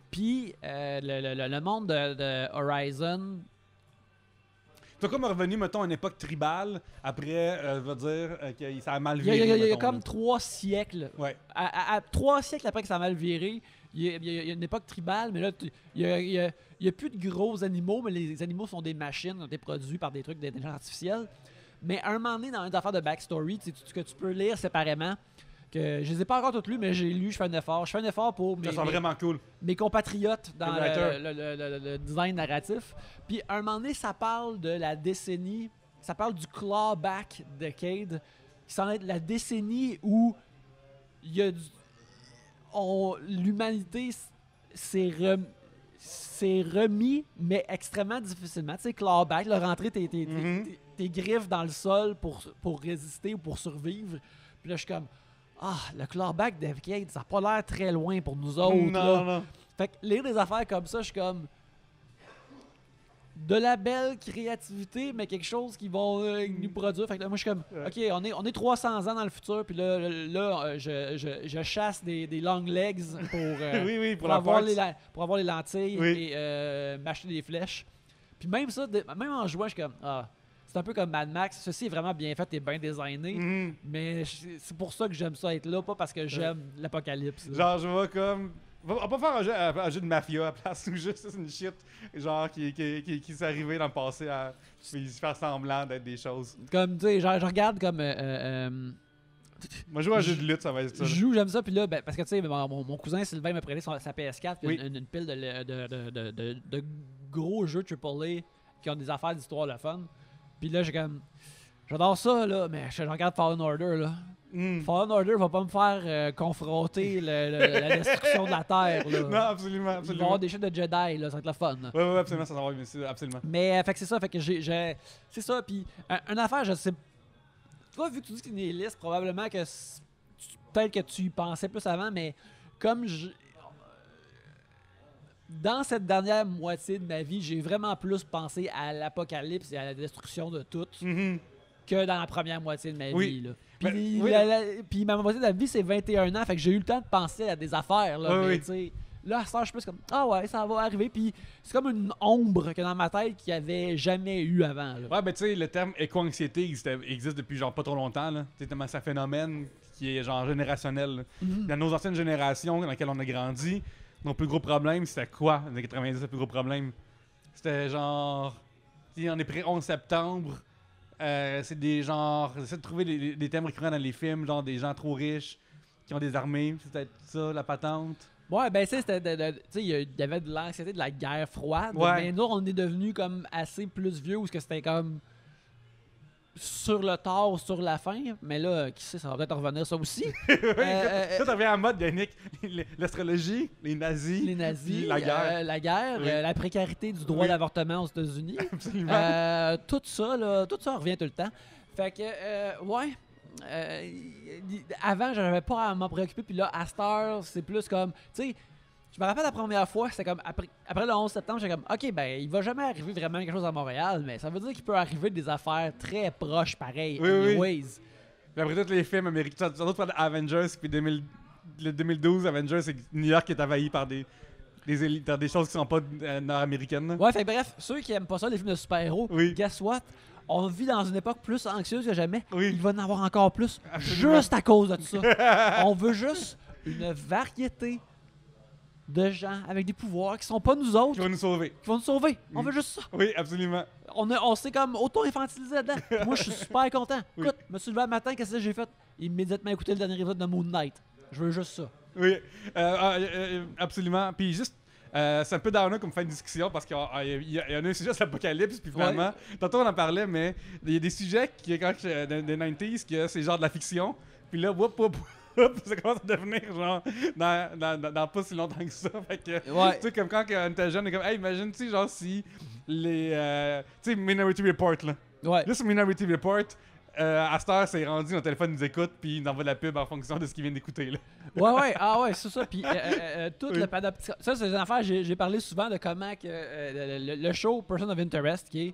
S1: Puis le monde de Horizon.
S2: T'as comme revenu, mettons, à une époque tribale, après, je veux dire, que ça a mal
S1: Il
S2: viré.
S1: y a comme 3 siècles.
S2: Ouais.
S1: À 3 siècles après que ça a mal viré, il y a une époque tribale, mais là, il y a plus de gros animaux, mais les animaux sont des machines, ont été produits par des trucs d'intelligence artificielle. Mais à un moment donné, dans une affaire de backstory, que tu peux lire séparément, que je les ai pas encore toutes lues, mais j'ai lu, je fais un effort. Je fais un effort pour
S2: vraiment cool.
S1: Mes compatriotes dans le design narratif. Puis à un moment donné, ça parle de la décennie, ça parle du clawback decade, qui s'en est la décennie où il y a l'humanité s'est remis, mais extrêmement difficilement. Tu sais, clawback, rentrer tes griffes dans le sol pour résister ou pour survivre. Puis là, je suis comme... le clawback decade, ça n'a pas l'air très loin pour nous autres.
S2: Non.
S1: Fait que lire des affaires comme ça, je suis comme... De la belle créativité, mais quelque chose qui vont nous produire. Fait que là, moi, je suis comme... OK, on est 300 ans dans le futur, puis là je chasse des long legs pour avoir les lentilles et m'acheter des flèches. Puis même ça, même en jouant, je suis comme... c'est un peu comme Mad Max. Ceci est vraiment bien fait et bien designé. Mais c'est pour ça que j'aime ça être là, pas parce que j'aime l'apocalypse.
S2: Genre, je vois comme... On va pas faire un jeu de mafia à place ou juste une shit genre qui s'est arrivé dans le passé à faire semblant d'être des choses.
S1: Comme, tu sais, je regarde comme...
S2: Moi, jouer à un jeu de lutte, ça va être ça.
S1: J'aime ça, puis là, parce que tu sais, mon cousin Sylvain m'a prêté sa PS4, puis une pile de gros jeux AAA qui ont des affaires d'histoire le fun. Puis là, j'ai comme... J'adore ça, là, mais je regarde Fallen Order, là. Fallen Order va pas me faire confronter la destruction de la Terre, là.
S2: Non, absolument.
S1: Il va y avoir des shit de Jedi, là, ça va être le fun.
S2: Ouais, absolument, ça va être absolument.
S1: Mais, fait que c'est ça, fait que c'est ça, puis une affaire, je sais... Toi, vu que tu dis que c'est une nihiliste, probablement que... Peut-être que tu y pensais plus avant, mais comme dans cette dernière moitié de ma vie, j'ai vraiment plus pensé à l'apocalypse et à la destruction de tout que dans la première moitié de ma vie. Là. Puis ma moitié de la vie, c'est 21 ans, fait que j'ai eu le temps de penser à des affaires. Là, mais, là, à ce temps, je suis plus comme « Ah ouais, ça va arriver », puis c'est comme une ombre que dans ma tête qu'il n'y avait jamais eu avant. Là.
S2: Ouais, ben tu sais, le terme éco-anxiété existe depuis genre pas trop longtemps. C'est tellement un phénomène qui est genre générationnel. Dans nos anciennes générations dans lesquelles on a grandi, nos plus gros problèmes, c'était quoi? Dans les 90, le plus gros problème? C'était genre... On est prêt 11 septembre. C'est des genres... J'essaie de trouver des thèmes récurrents dans les films, genre des gens trop riches qui ont des armées. C'est peut-être ça, la patente.
S1: Ouais, ben, tu sais, il y avait de l'anxiété de la guerre froide.
S2: Ouais.
S1: Mais nous, on est devenus comme assez plus vieux, où c'était comme sur le tard ou sur la fin. Mais là, qui sait, ça va peut-être revenir ça aussi.
S2: Toi, t'avais en mode, Yannick, l'astrologie, les nazis,
S1: Les nazis,
S2: la guerre. Oui.
S1: La précarité du droit d'avortement aux États-Unis.
S2: Absolument.
S1: Tout ça revient tout le temps. Fait que, ouais. Avant, je n'avais pas à m'en préoccuper, puis là, à cette heure, c'est plus comme, tu sais, je me rappelle la première fois, c'était comme, après le 11 septembre, j'étais comme, ok, ben, il va jamais arriver vraiment quelque chose à Montréal, mais ça veut dire qu'il peut arriver des affaires très proches, pareil, anyways.
S2: Puis après tous les films américains, tu parles d'Avengers, puis le 2012, Avengers, c'est que New York est envahi par des élites, des choses qui sont pas nord-américaines.
S1: Ouais, fait bref, ceux qui aiment pas ça, les films de super-héros, guess what? On vit dans une époque plus anxieuse que jamais.
S2: Oui.
S1: Il va en avoir encore plus. Absolument. Juste à cause de ça. On veut juste une variété de gens avec des pouvoirs qui sont pas nous autres.
S2: Qui vont nous sauver.
S1: On veut juste ça.
S2: Oui, absolument.
S1: On s'est comme auto-infantilisé là-dedans. Moi, je suis super content. Écoute, je me suis levé le matin, qu'est-ce que j'ai fait? Immédiatement écouter le dernier épisode de Moon Knight. Je veux juste ça.
S2: Oui, absolument. Puis juste, c'est un peu downer comme fin de discussion parce qu'il y en a un sujet sur l'apocalypse, puis finalement, tantôt on en parlait, mais il y a des sujets qui, quand des 90s, que c'est genre de la fiction, puis là, ça commence à devenir genre dans pas si longtemps que ça. Fait que, tu sais, comme quand on était jeune, on est comme, hey, imagine, tu sais, genre si les. Tu sais, Minority Report, là.
S1: Ouais.
S2: Là, sur Minority Report, à cette heure, c'est rendu, notre téléphone nous écoute, puis il nous envoie de la pub en fonction de ce qu'il vient d'écouter, là.
S1: Ouais, c'est ça. Puis toute le panoptique. Ça, c'est une affaire, j'ai parlé souvent de comment que le show Person of Interest, qui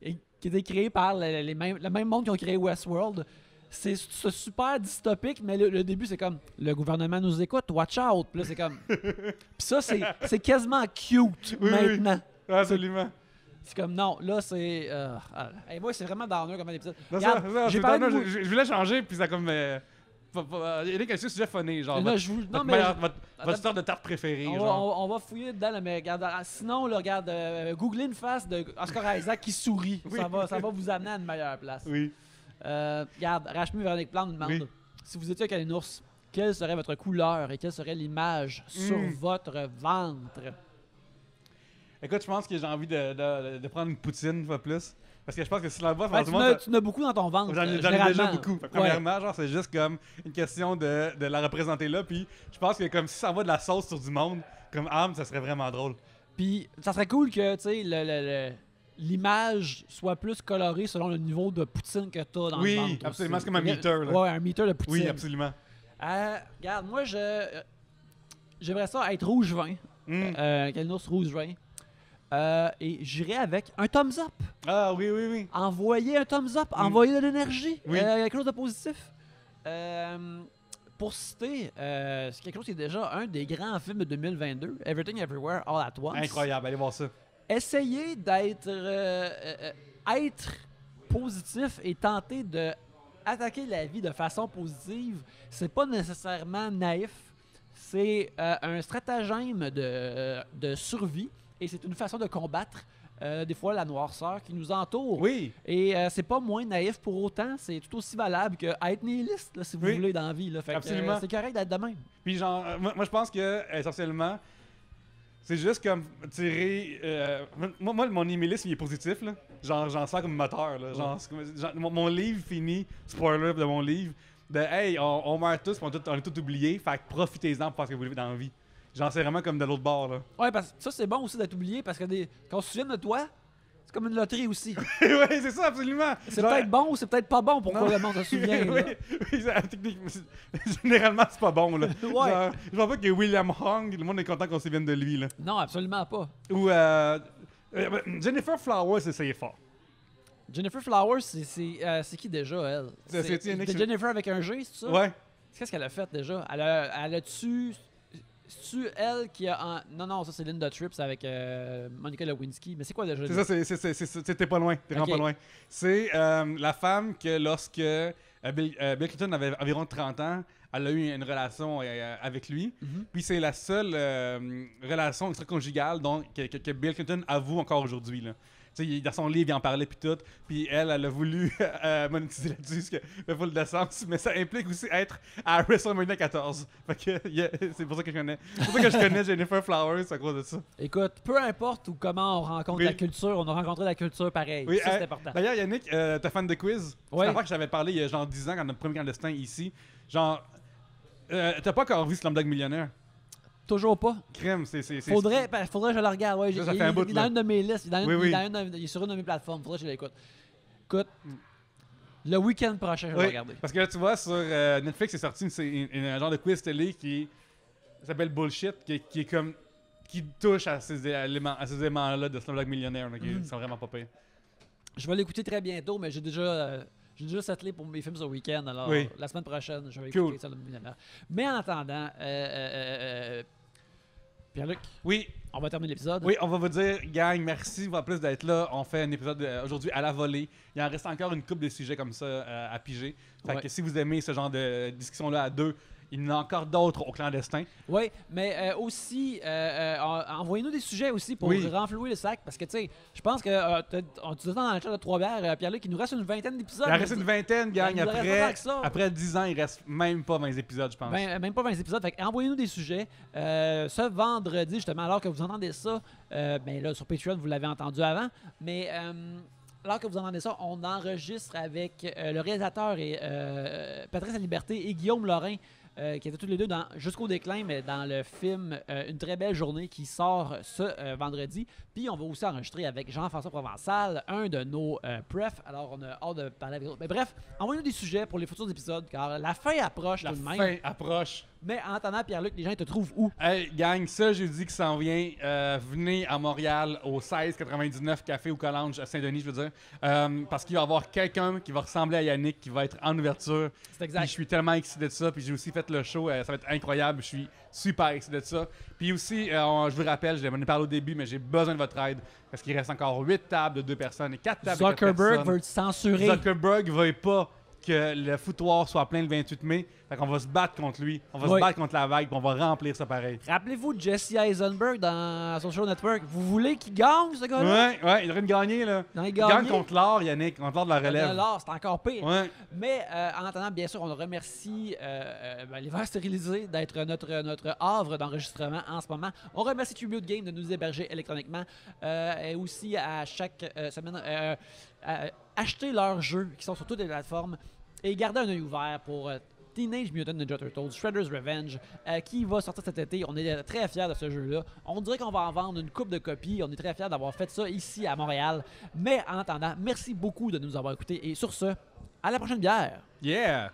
S1: est créé par le même monde qui ont créé Westworld, c'est super dystopique, mais le début, c'est comme le gouvernement nous écoute, watch out. Puis là, c'est comme. Puis ça, c'est quasiment cute maintenant.
S2: Oui. Absolument.
S1: C'est comme non, là, c'est. Moi, c'est vraiment downer comme un épisode.
S2: Je voulais changer, puis ça comme. Il y a quelques sujets funny, genre. Votre histoire de tarte préférée.
S1: On va fouiller dedans, là, mais regarde. Sinon, là, regarde, googlez une face de Oscar Isaac qui sourit. Ça va vous amener à une meilleure place.
S2: Oui.
S1: Regarde, Rachmi Véronique Plante nous demande si vous étiez un calinours, quelle serait votre couleur et quelle serait l'image sur votre ventre?
S2: Écoute, je pense que j'ai envie de prendre une poutine, pas plus. Parce que je pense que si la boîte,
S1: tu n'as beaucoup dans ton ventre.
S2: J'en ai déjà beaucoup. Premièrement, genre, c'est juste comme une question de la représenter là. Puis je pense que comme si ça envoie de la sauce sur du monde, comme âme, ça serait vraiment drôle.
S1: Puis ça serait cool que, tu sais, l'image soit plus colorée selon le niveau de poutine que tu as dans le ventre.
S2: Oui, absolument. C'est comme un meter. Là.
S1: Ouais, un meter de poutine.
S2: Oui, absolument.
S1: Regarde, moi, j'aimerais ça être rouge vin. Calinours rouge vin. Et j'irais avec un thumbs up.
S2: Ah oui.
S1: Envoyer un thumbs up, envoyer de l'énergie, quelque chose de positif. Pour citer, c'est quelque chose qui est déjà un des grands films de 2022, Everything Everywhere All at Once.
S2: Incroyable, allez voir ça.
S1: Essayez d'être être positif et tenter de attaquer la vie de façon positive, c'est pas nécessairement naïf. C'est un stratagème de survie et c'est une façon de combattre des fois la noirceur qui nous entoure.
S2: Oui.
S1: Et c'est pas moins naïf pour autant, c'est tout aussi valable que être nihiliste, là, si vous voulez, dans la vie. Là. Fait
S2: absolument.
S1: C'est correct d'être de même.
S2: Puis genre, moi je pense que essentiellement, c'est juste comme tirer. Moi, mon nihilisme il est positif, là. Genre, j'en sens comme moteur, là. Genre, mon livre finit, spoiler de mon livre, de hey, on meurt tous, on est tous oubliés, fait que profitez-en pour faire ce que vous voulez dans la vie. Genre, c'est vraiment comme de l'autre bord, là.
S1: Ouais, parce que ça, c'est bon aussi d'être oublié, parce que quand on se souvient de toi, c'est comme une loterie aussi.
S2: Oui, c'est ça, absolument.
S1: C'est peut-être bon ou c'est peut-être pas bon pourquoi le monde se souvient.
S2: Oui, technique, généralement, c'est pas bon, là.
S1: Ouais.
S2: Genre, je vois pas que William Hung, le monde est content qu'on se souvienne de lui, là.
S1: Non, absolument pas.
S2: Ou Jennifer Flowers, c'est fort.
S1: Jennifer Flowers, c'est qui déjà, elle? C'est Jennifer avec un G, c'est ça?
S2: Ouais.
S1: Qu'est-ce qu'elle a fait déjà? Elle a-tu... C'est-tu elle qui a... Non, ça c'est Linda Tripp avec Monica Lewinsky. Mais c'est quoi déjà?
S2: C'est ça, t'es pas loin. T'es vraiment pas loin. C'est la femme que lorsque Bill Clinton avait environ 30 ans, elle a eu une relation avec lui. Puis c'est la seule relation extra-conjugale que Bill Clinton avoue encore aujourd'hui. Là. Dans son livre, il en parlait puis tout. Puis elle a voulu monétiser là-dessus, ce qui fait full de sens. Mais ça implique aussi être à WrestleMania 14. Fait que c'est pour ça que je connais. C'est pour ça que je connais Jennifer Flowers à cause de ça.
S1: Écoute, peu importe ou comment on rencontre la culture, on a rencontré la culture pareil.
S2: Oui,
S1: ça, c'est important.
S2: D'ailleurs, Yannick, t'es fan de quiz?
S1: Oui.
S2: C'est la fois que j'avais parlé il y a genre 10 ans, quand notre premier clandestin ici. Genre, t'as pas encore vu Slumdog Millionnaire?
S1: Toujours pas.
S2: Crème, c'est...
S1: Faudrait que je le regarde. Ouais,
S2: ça fait un bout,
S1: il est dans une de mes listes. Il est sur une de mes plateformes. Faudrait que je l'écoute. Écoute, le week-end prochain, je vais le regarder.
S2: Parce que là, tu vois, sur Netflix, c'est sorti un genre de quiz télé qui s'appelle Bullshit, qui est comme... qui touche à ces éléments-là de Slumdog Millionnaire, qui sont vraiment pas pires.
S1: Je vais l'écouter très bientôt, mais j'ai déjà settlé pour mes films ce week-end. Alors, la semaine prochaine, je vais écouter Slumdog Millionnaire. Mais en attendant, Pierre-Luc,
S2: oui.
S1: On va terminer l'épisode.
S2: Oui, on va vous dire, gang, merci en plus d'être là. On fait un épisode aujourd'hui à la volée. Il en reste encore une couple de sujets comme ça à piger. Fait que si vous aimez ce genre de discussion-là à deux, il y en a encore d'autres au clandestin.
S1: Oui, mais aussi, envoyez-nous des sujets aussi pour renflouer le sac. parce que, tu sais, je pense que tu dis dans le chat de 3 bières, Pierre-Luc, il nous reste une vingtaine d'épisodes.
S2: Il en reste une vingtaine, gang. Après 10 ans, il reste même pas 20 épisodes, je pense.
S1: Même pas 20 épisodes. Fait envoyez-nous des sujets. Ce vendredi, justement, alors que vous entendez ça, là, sur Patreon, vous l'avez entendu avant, mais... alors que vous entendez ça, on enregistre avec le réalisateur et Patrice Liberté et Guillaume Lorrain, qui étaient tous les deux dans Jusqu'au déclin, mais dans le film Une très belle journée qui sort ce vendredi. Puis on va aussi enregistrer avec Jean-François Provençal, un de nos prefs. Alors on a hâte de parler avec eux. Mais bref, envoyez-nous des sujets pour les futurs épisodes, car la fin approche tout de même.
S2: La fin approche.
S1: Mais en attendant, Pierre-Luc, les gens ils te trouvent où?
S2: Hey, gang, ça, jeudi qui s'en vient, venez à Montréal au 1699 Café ou Collange à Saint-Denis, je veux dire. Parce qu'il va y avoir quelqu'un qui va ressembler à Yannick, qui va être en ouverture.
S1: C'est exact.
S2: Puis je suis tellement excité de ça. Puis j'ai aussi fait le show, ça va être incroyable. Je suis super excité de ça. Puis aussi, je vous rappelle, je l'ai parlé au début, mais j'ai besoin de votre aide. Parce qu'il reste encore 8 tables de 2 personnes et 4 tables de 4 personnes.
S1: Zuckerberg veut te censurer.
S2: Zuckerberg veut pas que le foutoir soit plein le 28 mai. Fait qu'on va se battre contre lui. On va se battre contre la vague, puis on va remplir ça pareil.
S1: Rappelez-vous de Jesse Eisenberg dans Social Network. Vous voulez qu'il gagne, ce gars-là?
S2: Ouais, il devrait gagner, là. Il gagne contre l'or, Yannick, contre l'or de la relève.
S1: L'or, c'est encore pire.
S2: Ouais.
S1: Mais en attendant, bien sûr, on remercie les Verts stérilisés d'être notre havre d'enregistrement en ce moment. On remercie Tribute Game de nous héberger électroniquement. Et aussi, à chaque semaine, acheter leurs jeux qui sont sur toutes les plateformes et garder un œil ouvert pour... Teenage Mutant Ninja Turtles, Shredder's Revenge, qui va sortir cet été. On est très fiers de ce jeu-là. On dirait qu'on va en vendre une couple de copies. On est très fiers d'avoir fait ça ici à Montréal. Mais en attendant, merci beaucoup de nous avoir écoutés. Et sur ce, à la prochaine bière!
S2: Yeah!